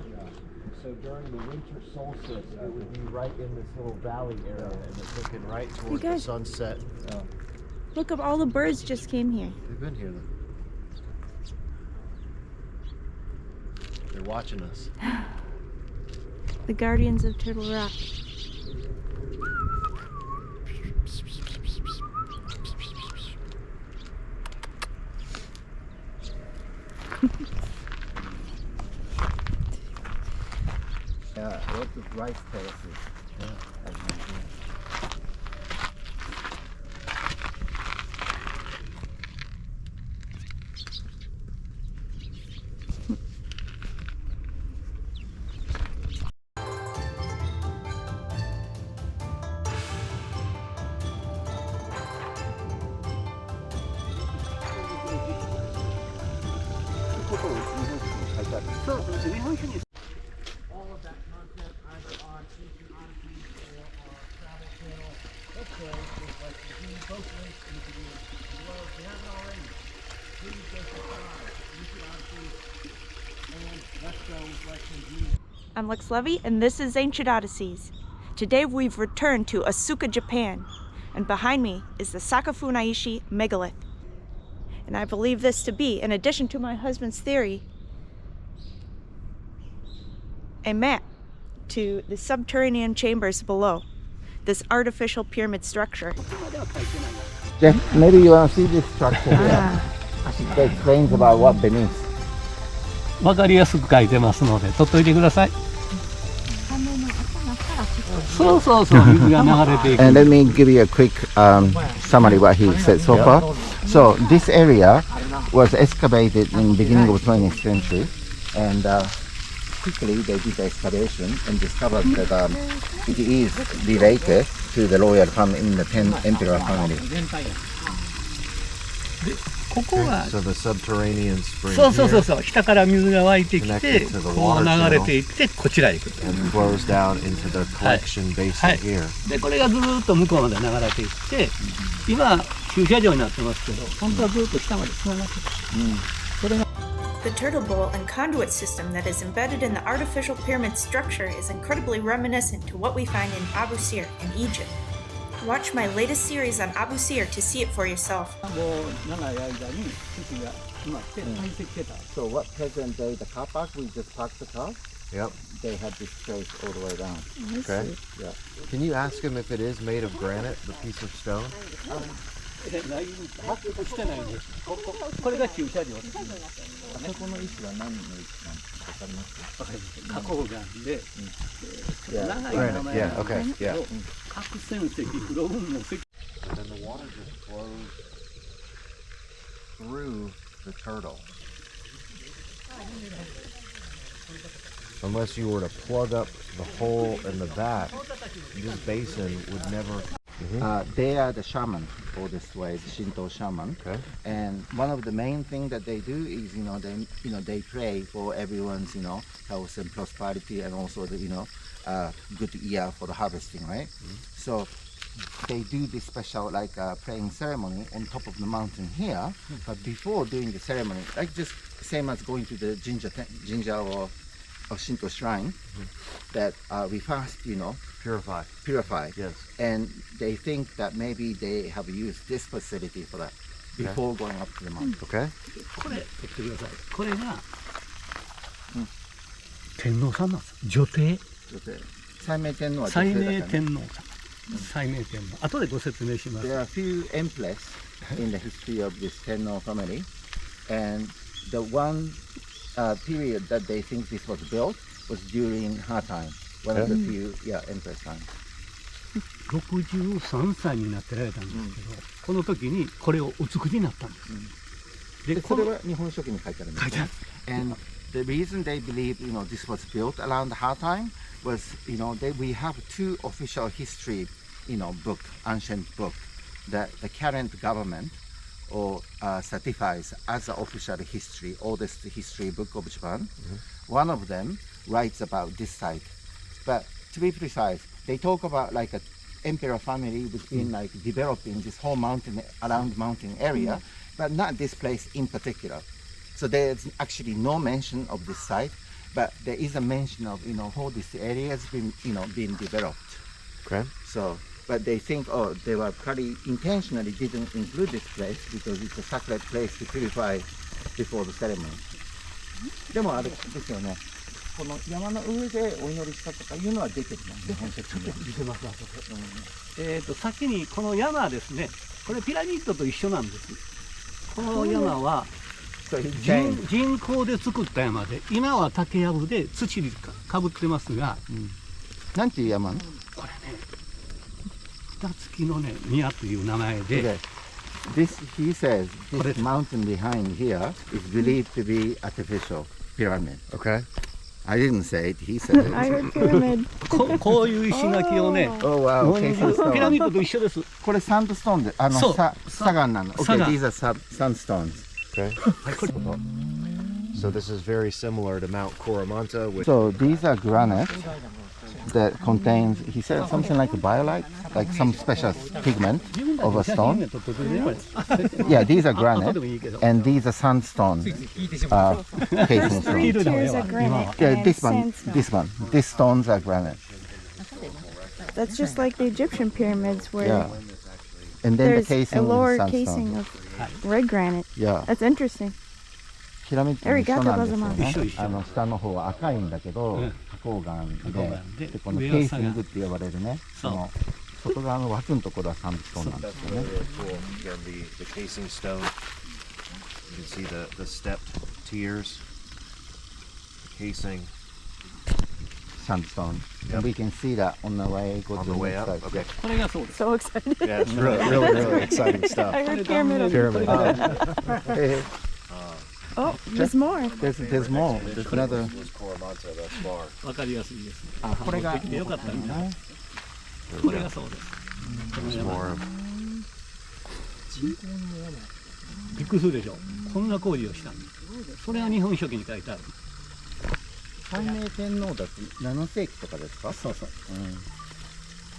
Speaker 2: So during the winter solstice, it would be right in this little valley area, and it's looking right towards the
Speaker 1: guys-
Speaker 2: sunset.
Speaker 1: Look, all the birds just came here.
Speaker 2: They've been here then. They're watching us.
Speaker 1: The guardians of Turtle Rock.
Speaker 4: Lots of rice terraces.
Speaker 2: All of that content either on Ancient Odyssey or our travel channel. Let's go with like the both links in the video below. If you haven't already, please go subscribe to Ancient Odyssey and Let's Go with Lex and G.
Speaker 1: I'm Lex Levy, and this is Ancient Odysseys. Today we've returned to Asuka, Japan, and behind me is the Sakafunaishi Megalith. And I believe this to be, in addition to my husband's theory, a map to the subterranean chambers below this artificial pyramid structure.
Speaker 4: Jeff, maybe you want to see this structure here. It explains about what beneath.
Speaker 7: わかりやすく書いてますので、取っといてください。そうそうそう、水が流れていく。
Speaker 4: And let me give you a quick summary what he said so far. So this area was excavated in the beginning of 20th century, and quickly they did the excavation and discovered that it is related to the royal family in the 10 emperor family.
Speaker 7: ここは、
Speaker 2: So the subterranean spring
Speaker 7: そうそうそう
Speaker 2: here
Speaker 7: そう、下から水が湧いてきて、
Speaker 2: Connected to the
Speaker 7: こう
Speaker 2: water
Speaker 7: 流れていってこちらへ行くと。
Speaker 2: and flows down into the collection basin
Speaker 7: はい
Speaker 2: here.
Speaker 7: でこれがずーっと向こうまで流れていって今駐車場になってますけど本当はずーっと下までつながってる。
Speaker 1: The turtle bowl and conduit system that is embedded in the artificial pyramid structure is incredibly reminiscent to what we find in Abu Sir in Egypt. Watch my latest series on Abu Sir to see it for yourself.
Speaker 7: もう長い間に土が埋まって堆積してた。
Speaker 4: So what present day the car park we just parked the car?
Speaker 2: Yep.
Speaker 4: They had this place all the way down.
Speaker 2: Okay.
Speaker 4: Yeah.
Speaker 2: Can you ask him if it is made of granite, the piece of stone?
Speaker 7: 内部発掘してないんです。これが駐車場です。
Speaker 4: あそこの石は何の石なのかわかりますか？
Speaker 7: わかります。花崗岩で、長い名
Speaker 2: Granite.
Speaker 7: 前
Speaker 2: Yeah.
Speaker 7: なん
Speaker 2: Okay.
Speaker 7: ですけ
Speaker 2: Yeah.
Speaker 7: ど、核戦石、黒雲の石。
Speaker 2: And then the water just flows through the turtle. Unless you were to plug up the hole in the back, this basin would never.
Speaker 4: They are the shaman for this way, the Shinto shaman.
Speaker 2: Okay.
Speaker 4: And one of the main things that they do is, they pray for everyone's, health and prosperity, and also the, good year for the harvesting, right? So they do this special praying ceremony on top of the mountain here. But before doing the ceremony, like just same as going to the Jinja or Shinto shrine, that we first,
Speaker 2: Purify.
Speaker 4: purify.
Speaker 2: Yes.
Speaker 4: And they think that maybe they have used this facility for that before going up to the mountain.
Speaker 2: Okay.
Speaker 7: これ取ってください。これが天皇さんなんです。女帝。
Speaker 4: 最明天皇は
Speaker 7: 最明
Speaker 4: 女性だからね。
Speaker 7: 天皇さん。最明天皇。後でご説明します。
Speaker 4: There are a few empress in the history of this Tenno family, and the one period that they think this was built was during her time, one of the few empress time.
Speaker 7: 63歳になってられたんですけど、この時にこれをお作りになったんです。で、
Speaker 4: でそれは日本書紀に書いてあるんですね。
Speaker 7: 書いてある。
Speaker 4: And the reason they believe this was built around her time was we have two official history book, ancient book that the current government or certifies as an official history, oldest history book of Japan. One of them writes about this site. But to be precise, they talk about like a emperor family who's been like developing this whole mountain, around mountain area, but not this place in particular. So there's actually no mention of this site, but there is a mention of, how this area has been, being developed.
Speaker 8: Okay.
Speaker 4: So, but they think, they were probably intentionally didn't include this place because it's a sacred place to purify before the ceremony. でもあれですよね。この山の上でお祈りしたとかいうのは出てるので、本説に。
Speaker 7: 出てます。先にこの山ですね。これピラミッドと一緒なんです。この山は人工で作った山で、今は竹やぶで土にかぶってますが、
Speaker 4: なんていう山なの？
Speaker 7: これね、蓋付きのね宮という名前で。
Speaker 4: This he says this mountain behind here is believed to be artificial pyramid.
Speaker 8: Okay.
Speaker 4: I didn't say it. He said it.
Speaker 5: Iron pyramid.
Speaker 7: こういう石垣をね、
Speaker 4: Oh wow. Okay,
Speaker 7: ピラミッドと一緒です。
Speaker 4: これサンドストーンで、
Speaker 7: そう
Speaker 4: 砂岩なの。Okay, these are sandstones.
Speaker 8: Okay. So this is very similar to Mount Coromanta, which
Speaker 4: So these are granite that contains, he said something like a biolite, like some special pigment of a stone. Yeah, these are granite, and these are sandstone casing stones.
Speaker 5: Here's a granite.
Speaker 4: Yeah,
Speaker 5: and sandstone.
Speaker 4: These stones are granite.
Speaker 5: That's just like the Egyptian pyramids where
Speaker 4: Yeah, and then the
Speaker 5: there's
Speaker 4: casing
Speaker 5: a lower
Speaker 4: is sandstone.
Speaker 5: casing of red granite.
Speaker 4: Yeah.
Speaker 5: That's interesting.
Speaker 4: ピラミッドも一緒なんですよね。
Speaker 7: 一緒一緒
Speaker 4: 下の方は赤いんだけど、花崗岩で、でこのケーシングって呼ばれるね、その外側の枠のところはサンドストーンなんですよね。
Speaker 8: Again, the casing stone. You can see the stepped tiers, the casing
Speaker 4: Sandstone. And we can see that on the way
Speaker 8: on the way up. Okay.
Speaker 7: これがそうです。
Speaker 5: So excited.
Speaker 8: Yeah, it's really exciting stuff.
Speaker 5: Iron pyramid.
Speaker 8: Pyramid.
Speaker 5: Oh, there's more.
Speaker 4: There's more. There's another.
Speaker 8: Was Coromanta thus far.
Speaker 7: わかりやすいです。
Speaker 4: これが
Speaker 7: 持ってきてよかったみたい。これがそうです。この
Speaker 8: There's
Speaker 7: 山
Speaker 8: more of
Speaker 7: びっくりするでしょ。こんな工事をしたんです。それが日本書紀に書いてある。
Speaker 4: 三明天皇だって7世紀とかですか？
Speaker 7: そうそう。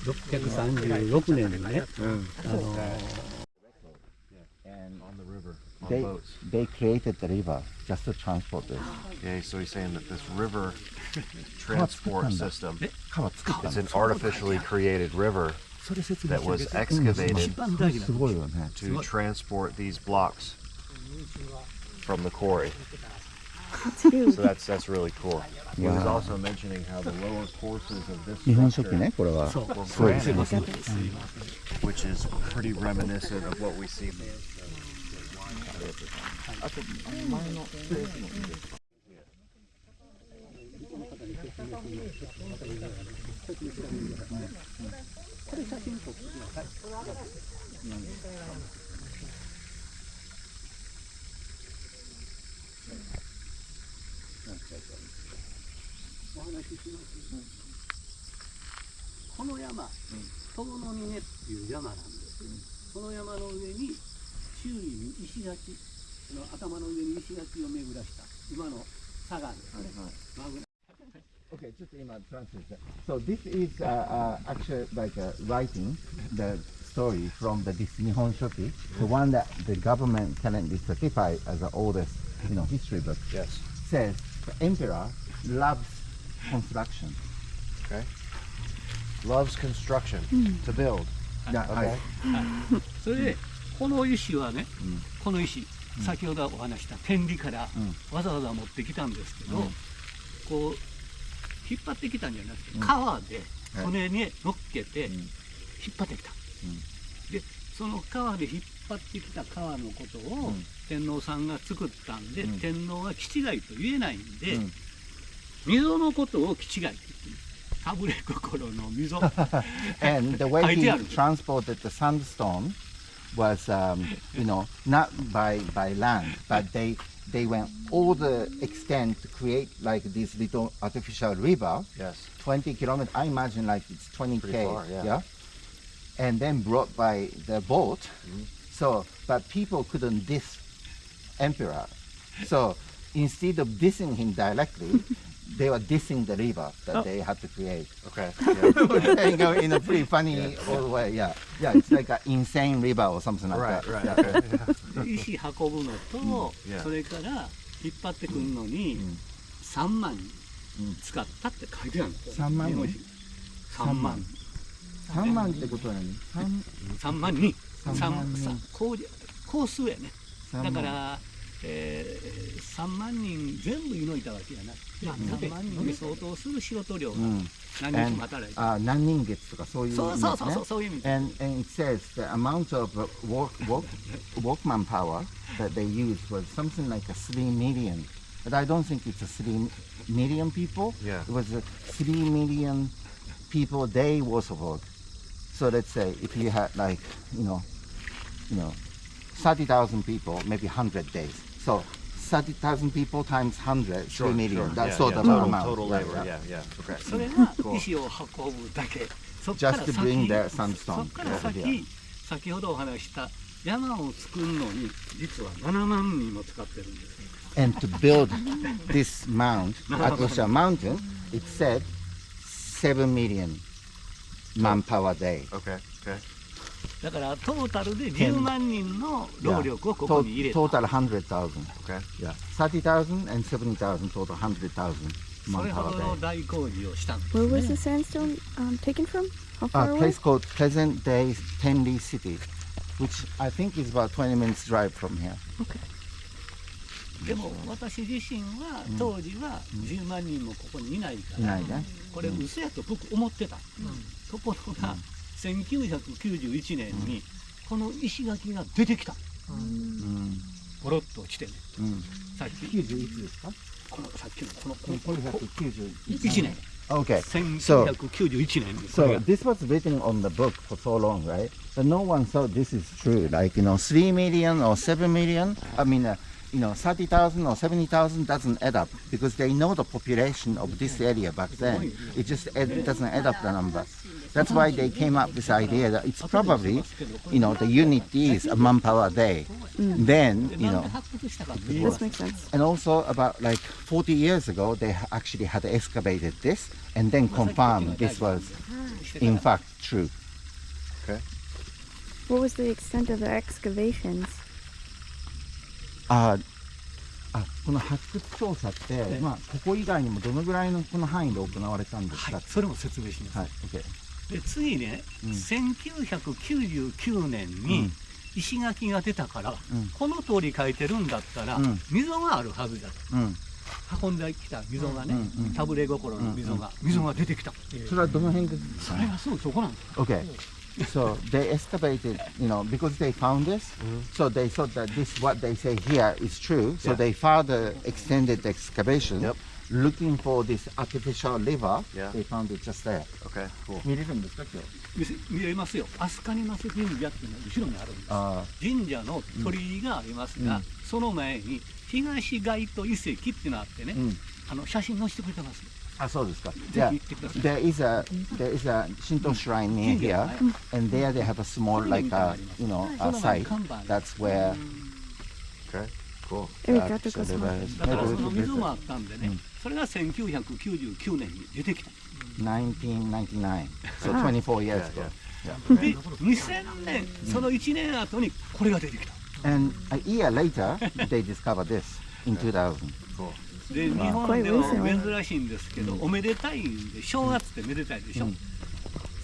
Speaker 7: 636年にね。
Speaker 8: on the river, on
Speaker 4: They
Speaker 8: boats.
Speaker 4: they created the river just to transport this.
Speaker 8: Okay, so he's saying that this river transport system,
Speaker 4: 川作ったん
Speaker 8: it's
Speaker 4: だ。
Speaker 8: an artificially created river
Speaker 7: それ説明
Speaker 8: that
Speaker 7: してあげ
Speaker 8: was
Speaker 7: て。
Speaker 8: excavated
Speaker 7: 一番大事な
Speaker 4: すごいよね。
Speaker 8: to transport these blocks from the quarry.
Speaker 5: It's huge.
Speaker 8: So that's really cool. He was
Speaker 4: Wow.
Speaker 8: also mentioning how the lower courses of this
Speaker 4: 日本書紀
Speaker 8: structure,
Speaker 4: ね、これは。
Speaker 7: そう。
Speaker 8: were
Speaker 4: そうですね。
Speaker 8: granite, which is pretty reminiscent of what we see.
Speaker 4: あと前の
Speaker 7: この山、遠野峰っていう山なんですけど、この山の上に周囲に石垣、その頭の上に石垣を巡らした今の砂岩ですね。マグナ
Speaker 4: Okay, just in my translation. So this is actually like writing the story from the this Nihon Shoki, the one that the government currently certified as the oldest, history book.
Speaker 8: Yes.
Speaker 4: Says the emperor loves construction.
Speaker 8: Okay. Loves construction to build.
Speaker 4: Yeah,
Speaker 8: Okay.
Speaker 7: それでこの石はね、この石、先ほどお話した天理からわざわざ持ってきたんですけど、こう引っ張ってきたんじゃなくて、川で船に乗っけて引っ張ってきた。で、その川で引っ張ってきた川のことを天皇さんが作ったんで、天皇は気違いと言えないんで、溝のことを気違いって言ってる。かぶれ心の溝。
Speaker 4: And the way he
Speaker 7: 書いてある。
Speaker 4: transported the sandstone was, not by land, but they went all the extent to create like this little artificial river,
Speaker 8: Yes.
Speaker 4: 20 kilometers. I imagine like it's 20
Speaker 8: Pretty
Speaker 4: k,
Speaker 8: far, yeah.
Speaker 4: and then brought by the boat. So, but people couldn't diss emperor. So instead of dissing him directly, they were dissing the river that they had to create.
Speaker 8: Okay.
Speaker 4: You know, in a pretty funny old way. Yeah, it's like an insane river or something like
Speaker 8: Right,
Speaker 4: that.
Speaker 8: right.
Speaker 4: Yeah.
Speaker 7: 石運ぶのと、
Speaker 8: Yeah.
Speaker 7: それから引っ張ってくるのに3万人使ったって書いてあるんですよ。
Speaker 4: 3万人
Speaker 7: 3万。
Speaker 4: 3万ってことは何
Speaker 7: 3万人。
Speaker 4: 3万人
Speaker 7: 工数やね。
Speaker 4: 3万
Speaker 7: だから、3万人全部射抜いたわけやな。3万人に相当する仕事量が何日も働いてる。
Speaker 4: 何人月とかそういう意味ですね。
Speaker 7: そういう意味。
Speaker 4: And it says the amount of workman power that they used was something like a 3 million. But I don't think it's a 3 million people.
Speaker 8: Yeah.
Speaker 4: It was a 3 million people a day worth of work. So let's say if you had like, you know, 30,000 people, maybe 100 days. So 30,000 people times 100, 3 million. That sort of amount.
Speaker 8: Total
Speaker 4: Yeah,
Speaker 8: labor.
Speaker 4: yeah.
Speaker 8: Yeah. Okay.
Speaker 7: それが石を運ぶだけ。そっから
Speaker 4: Just to bring
Speaker 7: 先
Speaker 4: the
Speaker 7: そ
Speaker 4: sandstone.
Speaker 7: っから先、先ほどお話しした山を作るのに実は7万人も使ってるんです。
Speaker 4: And to build this mount, Atosha Mountain, it said 7 million manpower day.
Speaker 8: Okay. Okay.
Speaker 7: だからトータルで10万人の労力をここに入れた。
Speaker 4: Total 100,000.
Speaker 8: Okay.
Speaker 4: Yeah, 30,000 and 70,000 total 100,000
Speaker 7: それほ
Speaker 4: manpower
Speaker 7: どの
Speaker 4: day.
Speaker 7: 大工事をしたんです、
Speaker 5: Where
Speaker 7: ね。
Speaker 5: was the sandstone taken from? How far
Speaker 4: A
Speaker 5: away?
Speaker 4: place called Pleasant Day Tenli City, which I think is about 20 minutes drive from here.
Speaker 7: でも私自身は当時は10万人もここにいないから、
Speaker 4: いないね。
Speaker 7: これ嘘やと僕思ってた。ところが1991年にこの石垣が出てきた。ボロッと落ちてね。さっき
Speaker 4: 91ですか？
Speaker 7: このさっきのこの
Speaker 4: 1
Speaker 7: 年。
Speaker 4: Okay.
Speaker 7: 1991年です。
Speaker 4: So this was written on the book for so long, right? But no one thought this is true. Like, 3 million or 7 million. I mean, 30,000 or 70,000 doesn't add up because they know the population of this area back then. It just doesn't add up the number. That's why they came up with the idea that it's probably, the unit is a manpower day. Then,
Speaker 5: This makes sense.
Speaker 4: and also about like 40 years ago, they actually had excavated this and then confirmed this was in fact true.
Speaker 8: Okay.
Speaker 5: What was the extent of the excavations?
Speaker 4: この発掘調査って、ここ以外にもどのぐらいのこの範囲で行われたんですか？
Speaker 7: はい、それも説明します。
Speaker 4: はい、OK。
Speaker 7: で次ね、1999年に石垣が出たから、この通り書いてるんだったら、溝があるはずだと、運んできた溝がね、タブレ心の溝が出てきた。
Speaker 4: それはどの辺ですか？
Speaker 7: それがそこなんです。
Speaker 4: Okay. So they excavated, because they found this, so they thought that this, what they say here is true. So they further extended the excavation, looking for this artificial river. They found it just there.
Speaker 8: Okay. Cool.
Speaker 4: 見れるんですか今日？
Speaker 7: 見れますよ。飛鳥マス神社っていうのが後ろにあるんです。神社の鳥居がありますが、その前に東街都遺跡っていうのがあってね、写真載せてくれてますよ。
Speaker 4: そうですか。Yeah, there is a Shinto shrine near here, and there they have a small a site. That's where.
Speaker 8: Okay. Cool.
Speaker 7: だからその溝もあったんでね、それが1999年に出てきた。
Speaker 4: 1999. So 24 years ago.
Speaker 7: で、2000年、その1年後にこれが出てきた。
Speaker 4: And a year later, they discovered this in 2000.
Speaker 8: Cool.
Speaker 7: で日本では珍しいんですけど、おめでたいんで正月ってめでたいでしょ。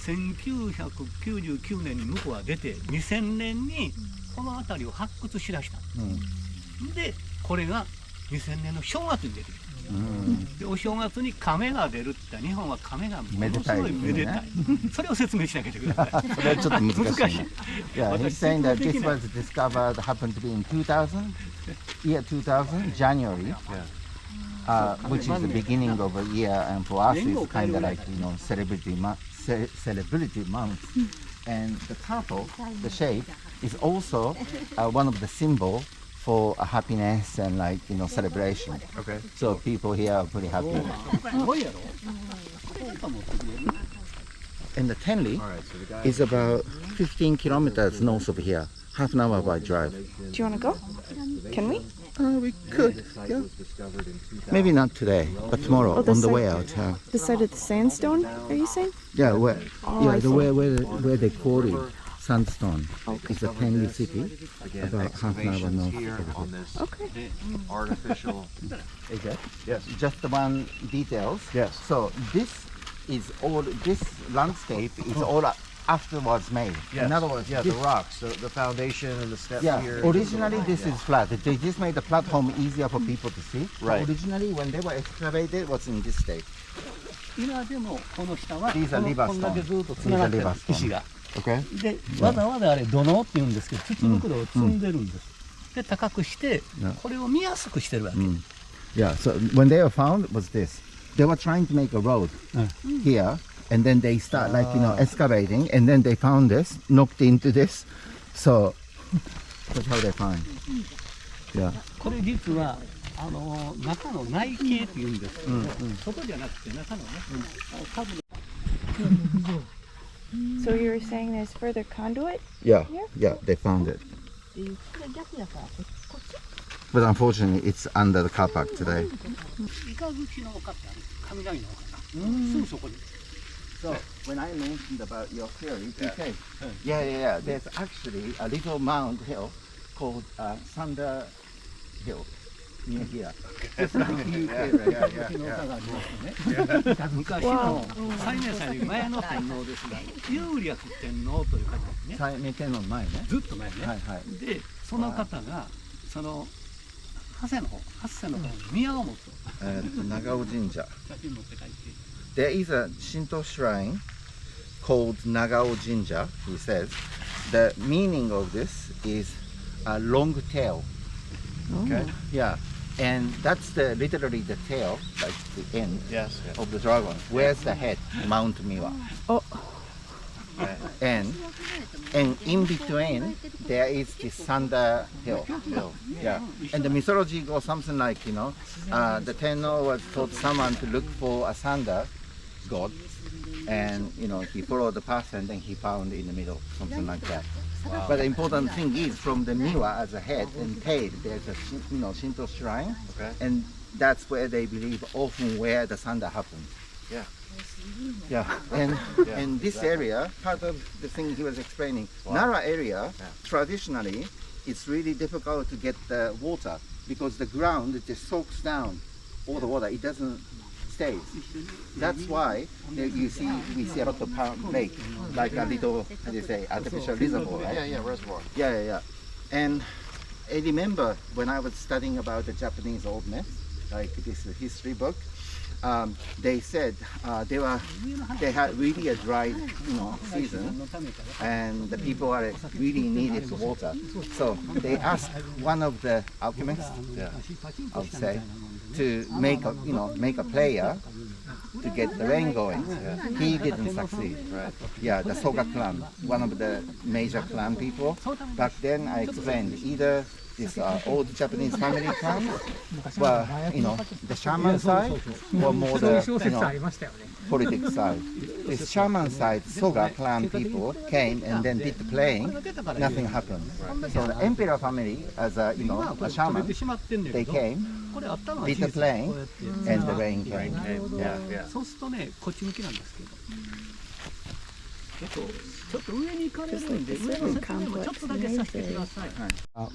Speaker 7: 1999年に向こうは出て2000年にこの辺りを発掘しだした。でこれが2000年の正月に出てきた。でお正月に亀が出るって日本は亀がものすごいめでたい。それを説明しなきゃいけない。
Speaker 4: それはちょっと難しいね。Yeah, he's saying that this was discovered happened to be in 2000, year 2000, January. Which is the beginning of a year, and for us it's kind of like celebrity month. And the turtle, the shape, is also one of the symbol for happiness and celebration.
Speaker 8: Okay.
Speaker 4: So people here are pretty happy. And the Tenli is about 15 kilometers north of here. half an hour by drive.
Speaker 1: Do you want to go? Can we?
Speaker 4: We could, yeah. Maybe not today, but tomorrow
Speaker 1: Oh, the
Speaker 4: on the
Speaker 1: site-
Speaker 4: way out. Yeah,
Speaker 1: The side of the sandstone, are you saying?
Speaker 4: yeah, where,
Speaker 1: Oh,
Speaker 4: yeah,
Speaker 1: I
Speaker 4: the
Speaker 1: see.
Speaker 4: where they quarry sandstone. It's a tiny city,
Speaker 8: Again,
Speaker 4: about half an hour north
Speaker 8: excavations here
Speaker 4: of
Speaker 8: on
Speaker 4: it.
Speaker 8: this
Speaker 1: Okay.
Speaker 8: artificial.
Speaker 4: Is it?
Speaker 8: Yes.
Speaker 4: Just one details.
Speaker 8: Yes.
Speaker 4: So this is all. This landscape is all afterwards made.
Speaker 8: Yes.
Speaker 4: In other words,
Speaker 8: yeah,
Speaker 4: this,
Speaker 8: the rocks, the foundation and the steps
Speaker 4: yeah.
Speaker 8: here.
Speaker 4: Originally, this is flat. They just made the platform easier for people to see.
Speaker 8: Right.
Speaker 4: Originally, when they were excavated, it was in this state.
Speaker 7: 今でもこの下は
Speaker 4: These are
Speaker 7: こ
Speaker 4: liver
Speaker 7: んだけ
Speaker 4: stone.
Speaker 7: ずっとつながってる
Speaker 4: These are liver stone.
Speaker 7: 石が
Speaker 8: Okay.
Speaker 7: でわざわざあれ土のうって言うんですけど土袋を積んでるんです、で高くしてこれを見やすくしてるわけ、
Speaker 4: Yeah. So when they were found, it was this. They were trying to make a road here, and then they start excavating, and then they found this, knocked into this. So that's how they find. Yeah.
Speaker 7: これ実は中の内径って言うんですけど、外じゃなくて中のね、多分
Speaker 1: So you were saying there's further conduit?
Speaker 4: Yeah. Yeah. They found it. But unfortunately, it's under the car park today.
Speaker 7: イカ口の丘ってある雷の丘がすぐそこに
Speaker 4: So when I mentioned about your theory, you say, yeah. There's actually a little mound hill called Thunder Hill near here. Just like you say, right?
Speaker 7: 口の丘がありましてね、昔の最年祭より前の天皇ですが、有略天皇という方ですね、
Speaker 4: 最年天皇の前ね。
Speaker 7: ずっと前ね、
Speaker 4: はいはい。
Speaker 7: でその方がその八世の方に宮を持つ
Speaker 4: 長尾神社。
Speaker 7: 写真持って帰って
Speaker 4: There is a Shinto shrine called Nagao Jinja, he says. The meaning of this is a long tail.
Speaker 8: Okay.
Speaker 4: Yeah. And that's literally the tail, like the end
Speaker 8: Yes.
Speaker 4: of the dragon. Where's the head? Mount Miwa.
Speaker 1: Oh.
Speaker 4: And in between there is this Thunder Hill. Yeah. And the mythology goes something like, the Tenno was taught someone to look for a thunder god, and he followed the path and then he found in the middle, something like that. But the important thing is, from the Miwa as a head and tail, there's a Shinto shrine, and that's where they believe often where the thunder happens.
Speaker 8: Yeah.
Speaker 4: Yeah, and this area, part of the thing he was explaining, Nara area, traditionally, it's really difficult to get the water because the ground just soaks down all the water. It doesn't stay. That's why we see a lot of pound lake, like a little, how do you say, artificial reservoir, right?
Speaker 8: Yeah, reservoir.
Speaker 4: Yeah. And I remember when I was studying about the Japanese old myths, like this history book, they said they had really a dry season, and the people really needed water. So they asked one of the alchemists, I would say, to make a player to get the rain going. He didn't succeed.
Speaker 8: Right.
Speaker 4: Yeah, the Soga clan, one of the major clan people. Back then I explained either this old Japanese family clan were, the shaman side, or more the, politics side. This shaman side, Soga clan people came and then did the playing, nothing happened. So the emperor family, as a shaman, they came, did the playing, and the rain came.
Speaker 8: Yeah.
Speaker 7: そうするとね、こっち向きなんですけど、ちょっと上に行かれるんで、上の説明もちょっとだけさせてください。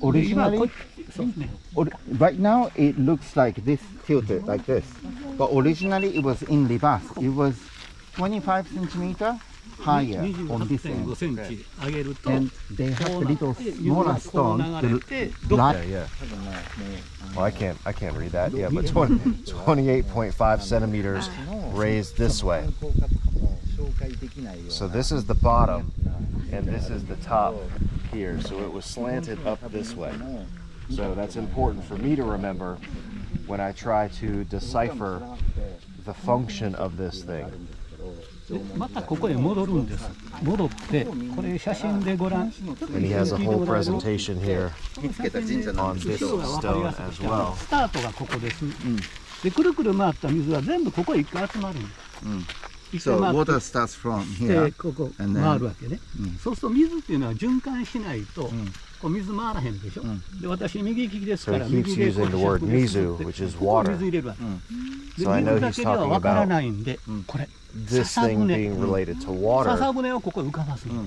Speaker 4: Originally, right now it looks like this, tilted like this, but originally it was in reverse. It was 25 centimeter higher on this
Speaker 7: 28.5
Speaker 4: end.
Speaker 7: センチ上げると、
Speaker 4: And they have the little smaller stone to
Speaker 8: Yeah. Well, I can't read that. Yeah, but 28.5 centimeters raised this way. So this is the bottom, and this is the top here. So it was slanted up this way. So that's important for me to remember when I try to decipher the function of this thing.
Speaker 7: でまたここへ戻るんです。戻って、これ写真でご覧。
Speaker 8: And he has a whole presentation here on this stone as well.
Speaker 7: スタートがここです。で、くるくる回った水は全部ここへ一回集まるんです。一回
Speaker 4: So
Speaker 7: 回って
Speaker 4: water starts from
Speaker 7: で
Speaker 4: here.
Speaker 7: ここ
Speaker 4: and then-
Speaker 7: 回るわけね。そうすると水っていうのは循環しないと、こう水回らへんでしょ、で私右利きです
Speaker 8: So
Speaker 7: か
Speaker 8: he
Speaker 7: ら
Speaker 8: keeps
Speaker 7: 右でこう
Speaker 8: using the word
Speaker 7: 磁石で
Speaker 8: mizu,
Speaker 7: 吸って
Speaker 8: which is
Speaker 7: ここに
Speaker 8: water.
Speaker 7: 水入れるわけ、で
Speaker 8: So I know
Speaker 7: 水だ
Speaker 8: he's
Speaker 7: けでは
Speaker 8: talking
Speaker 7: わからな
Speaker 8: about
Speaker 7: いんで、これ
Speaker 8: this
Speaker 7: 笹
Speaker 8: thing
Speaker 7: 舟
Speaker 8: being related to
Speaker 7: 笹
Speaker 8: water.
Speaker 7: 舟をここへ浮かばすの、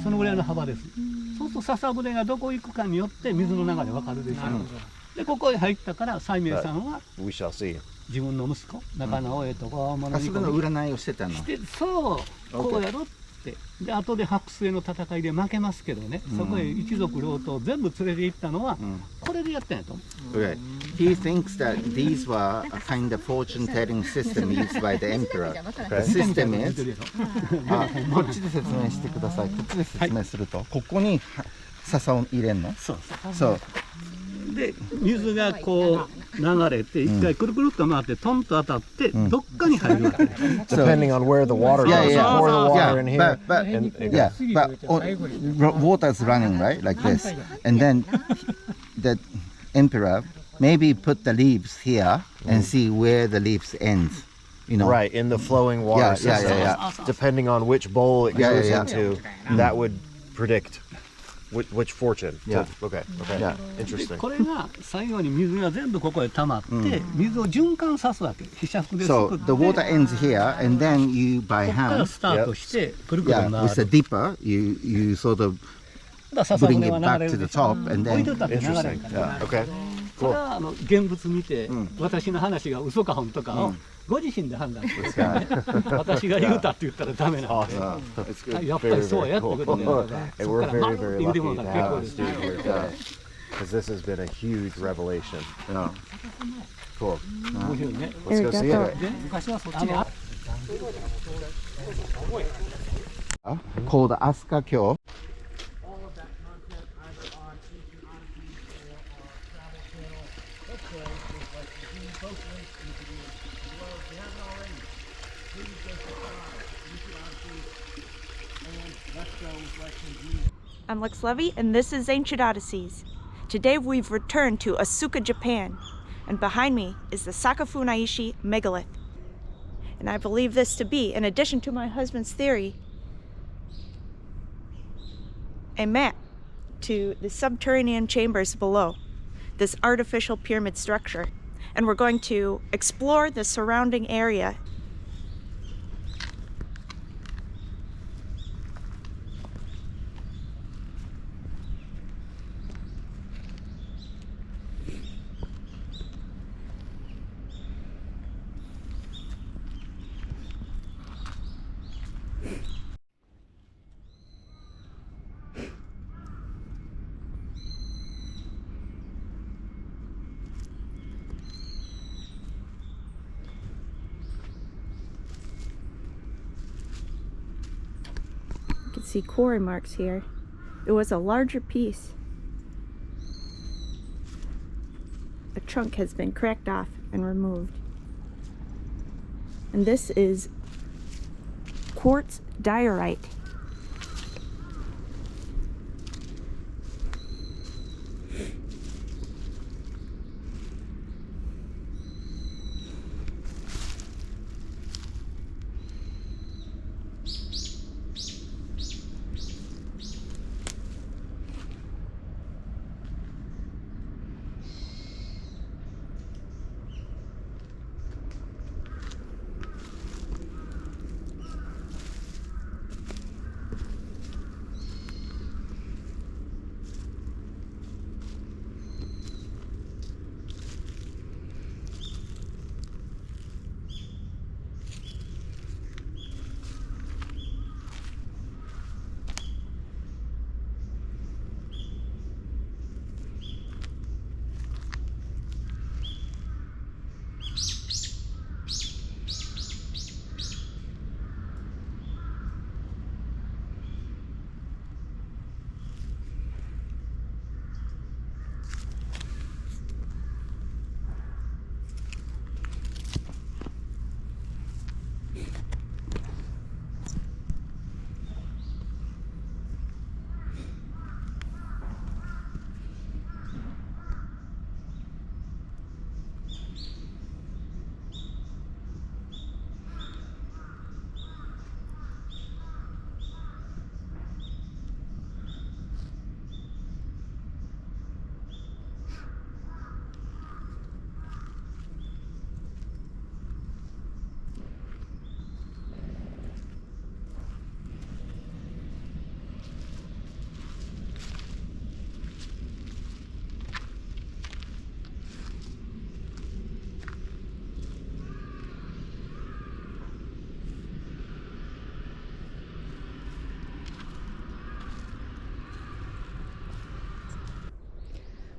Speaker 7: そのぐらいの幅です。そうすると笹舟がどこ行くかによって水の流れわかるでしょ、でここへ入ったから西明さんは
Speaker 8: We shall see.
Speaker 7: 自分の息子中直江とか大物
Speaker 4: あそこの占いをしてたの。
Speaker 7: してそうこうやろってで後で白水の戦いで負けますけどね、そこへ一族老頭全部連れて行ったのは、これでやったんやと思う。
Speaker 4: Okay. He thinks that these were a kind of fortune-telling system used by the emperor. The system is あ、こっちで説明してください。こっちで説明すると、ここに笹を入れんの。
Speaker 7: そう
Speaker 4: そう。
Speaker 7: で水がこう流れて一回くるくるっと回ってトンと当たってどっかに入るわけ、
Speaker 8: Depending on where the water
Speaker 4: Yeah,
Speaker 8: goes,
Speaker 4: yeah.
Speaker 8: pour the water
Speaker 4: Yeah,
Speaker 8: in here.
Speaker 4: but
Speaker 8: and it
Speaker 4: yeah,
Speaker 8: goes.
Speaker 4: but water is running right like this, and then the emperor maybe put the leaves here and see where the leaves end. You know.
Speaker 8: Right, in the flowing water
Speaker 4: Yeah,
Speaker 8: system.
Speaker 4: yeah.
Speaker 8: Depending on which bowl it
Speaker 4: Yeah,
Speaker 8: goes
Speaker 4: yeah.
Speaker 8: into, that would predict which fortune.
Speaker 4: Yeah.
Speaker 8: Okay, okay.
Speaker 4: Yeah.
Speaker 7: で
Speaker 8: Interesting.
Speaker 7: これが最後に水が全部ここへ溜まって、水を循環さすわけ、ひしゃくです
Speaker 4: So
Speaker 7: くって
Speaker 4: the water ends here, and then you by
Speaker 7: ここから
Speaker 4: hand,
Speaker 7: スタートしてくるくる
Speaker 4: yeah,
Speaker 7: 回
Speaker 4: with the
Speaker 7: る。
Speaker 4: dipper, you sort of
Speaker 7: だから笹
Speaker 4: bring
Speaker 7: 舟
Speaker 4: it
Speaker 7: は流
Speaker 4: back
Speaker 7: れ
Speaker 4: to
Speaker 7: る
Speaker 4: the
Speaker 7: でしょ。
Speaker 4: top, and
Speaker 7: 置いと
Speaker 4: then
Speaker 7: ったって流れる
Speaker 8: Interesting.
Speaker 7: から。
Speaker 8: Okay.
Speaker 7: それは現物見て、私の話が嘘か本当かをご自身で判断してくださいね。私が言うたって言ったらダメなんで。
Speaker 8: Awesome. It's good.
Speaker 7: やっぱ
Speaker 8: Very,
Speaker 7: りそう
Speaker 8: very
Speaker 7: やってことで
Speaker 8: cool.
Speaker 7: だから
Speaker 8: And
Speaker 7: そ
Speaker 8: we're
Speaker 7: こから
Speaker 8: very, very
Speaker 7: 言うて
Speaker 8: lucky
Speaker 7: もら
Speaker 8: to
Speaker 7: ったら
Speaker 8: have
Speaker 7: 結
Speaker 8: this
Speaker 7: 構です。
Speaker 8: dude here because this has been a huge revelation.
Speaker 4: yeah.
Speaker 8: Cool.
Speaker 7: 面白いね。
Speaker 8: Let's go see it.
Speaker 7: で昔はそっちにあっ
Speaker 4: called Astra Kyo.
Speaker 1: I'm Lex Levy, and this is Ancient Odysseys. Today we've returned to Asuka, Japan, and behind me is the Sakafunaishi Megalith. And I believe this to be, in addition to my husband's theory, a map to the subterranean chambers below this artificial pyramid structure. And we're going to explore the surrounding area. You can see quarry marks here. It was a larger piece. A chunk has been cracked off and removed. And this is quartz diorite.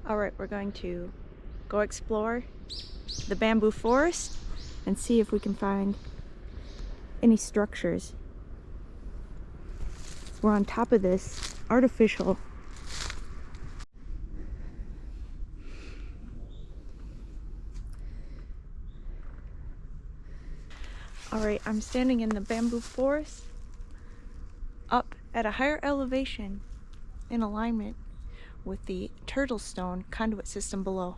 Speaker 1: Alright, we're going to go explore the bamboo forest and see if we can find any structures. We're on top of this artificial Alright, I'm standing in the bamboo forest up at a higher elevation in alignment with the turtle stone conduit system below.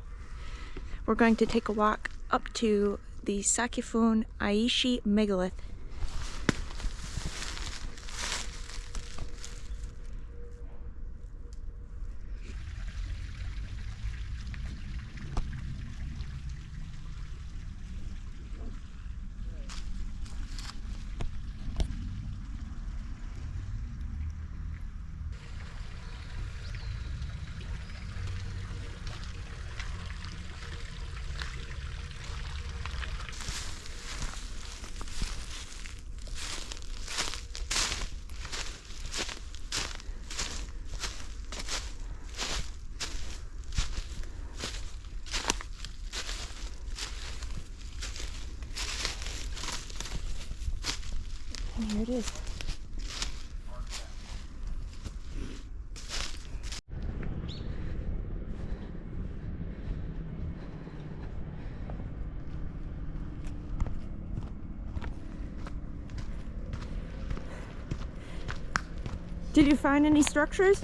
Speaker 1: We're going to take a walk up to the Kofun Aishi Megalith. And here it is. Did you find any structures?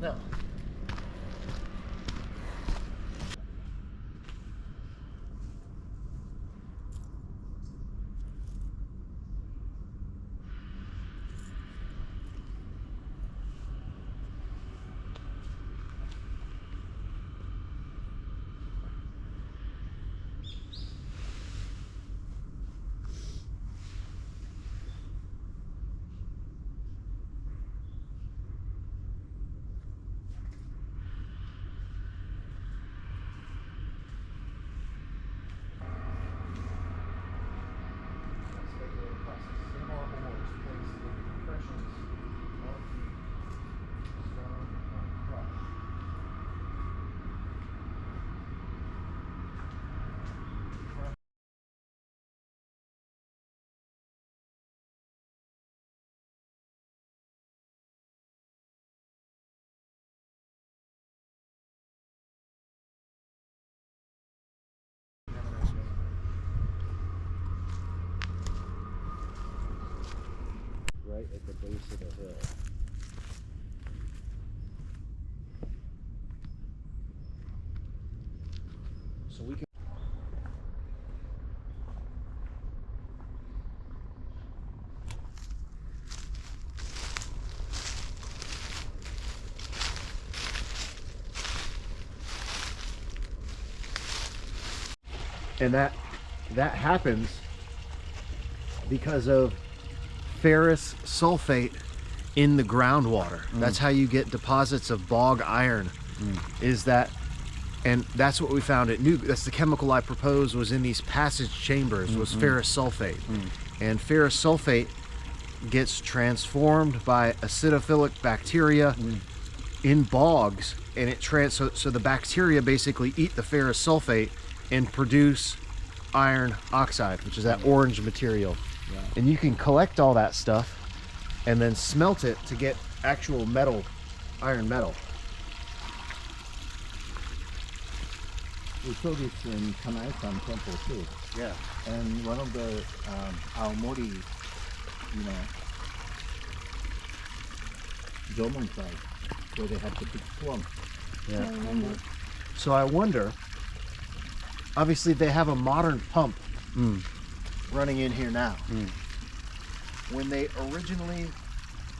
Speaker 2: No.
Speaker 8: Right at the base of the hill. So we can.
Speaker 2: And that happens because of ferrous sulfate in the groundwater. That's how you get deposits of bog iron. Is that, and that's what we found at New. That's the chemical I proposed was in these passage chambers was ferrous sulfate, and ferrous sulfate gets transformed by acidophilic bacteria in bogs, and it so the bacteria basically eat the ferrous sulfate and produce iron oxide, which is that orange material. And you can collect all that stuff and then smelt it to get actual metal, iron metal.
Speaker 4: We saw this in Kanai-san temple too.
Speaker 2: Yeah.
Speaker 4: And one of the Aomori, Jomon side, where they have the big swamp.
Speaker 2: Yeah. So I wonder, obviously they have a modern pump running in here now. When they originally,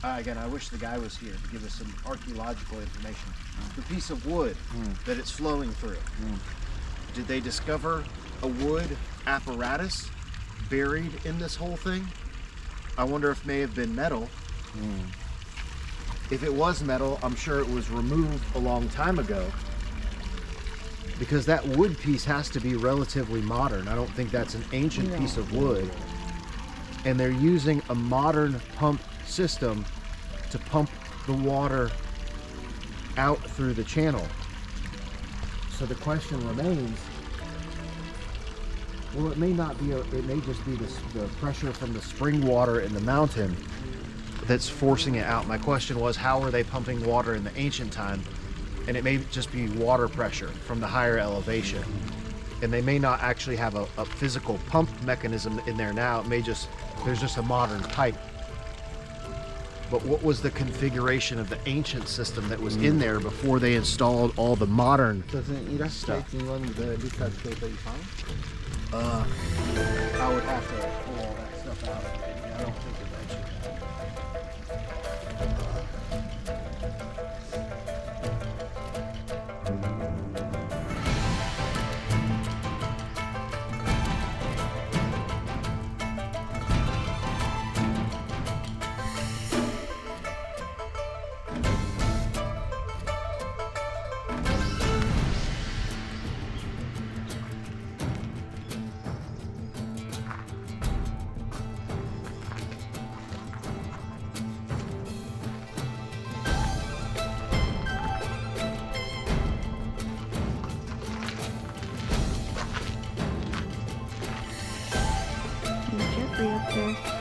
Speaker 2: again, I wish the guy was here to give us some archaeological information. The piece of wood that it's flowing through, did they discover a wood apparatus buried in this whole thing? I wonder if it may have been metal. If it was metal, I'm sure it was removed a long time ago, because that wood piece has to be relatively modern. I don't think that's an ancient piece of wood. And they're using a modern pump system to pump the water out through the channel. So the question remains, well, it may not be, it may just be the pressure from the spring water in the mountain that's forcing it out. My question was, how were they pumping water in the ancient time? And it may just be water pressure from the higher elevation. And they may not actually have a physical pump mechanism in there now. It may just, there's just a modern pipe. But what was the configuration of the ancient system that was in there before they installed all the modern stuff?
Speaker 4: in one of the research paper you found?
Speaker 2: I would have to pull all that stuff out. I don't think it mentioned that.
Speaker 1: Geoffrey up there.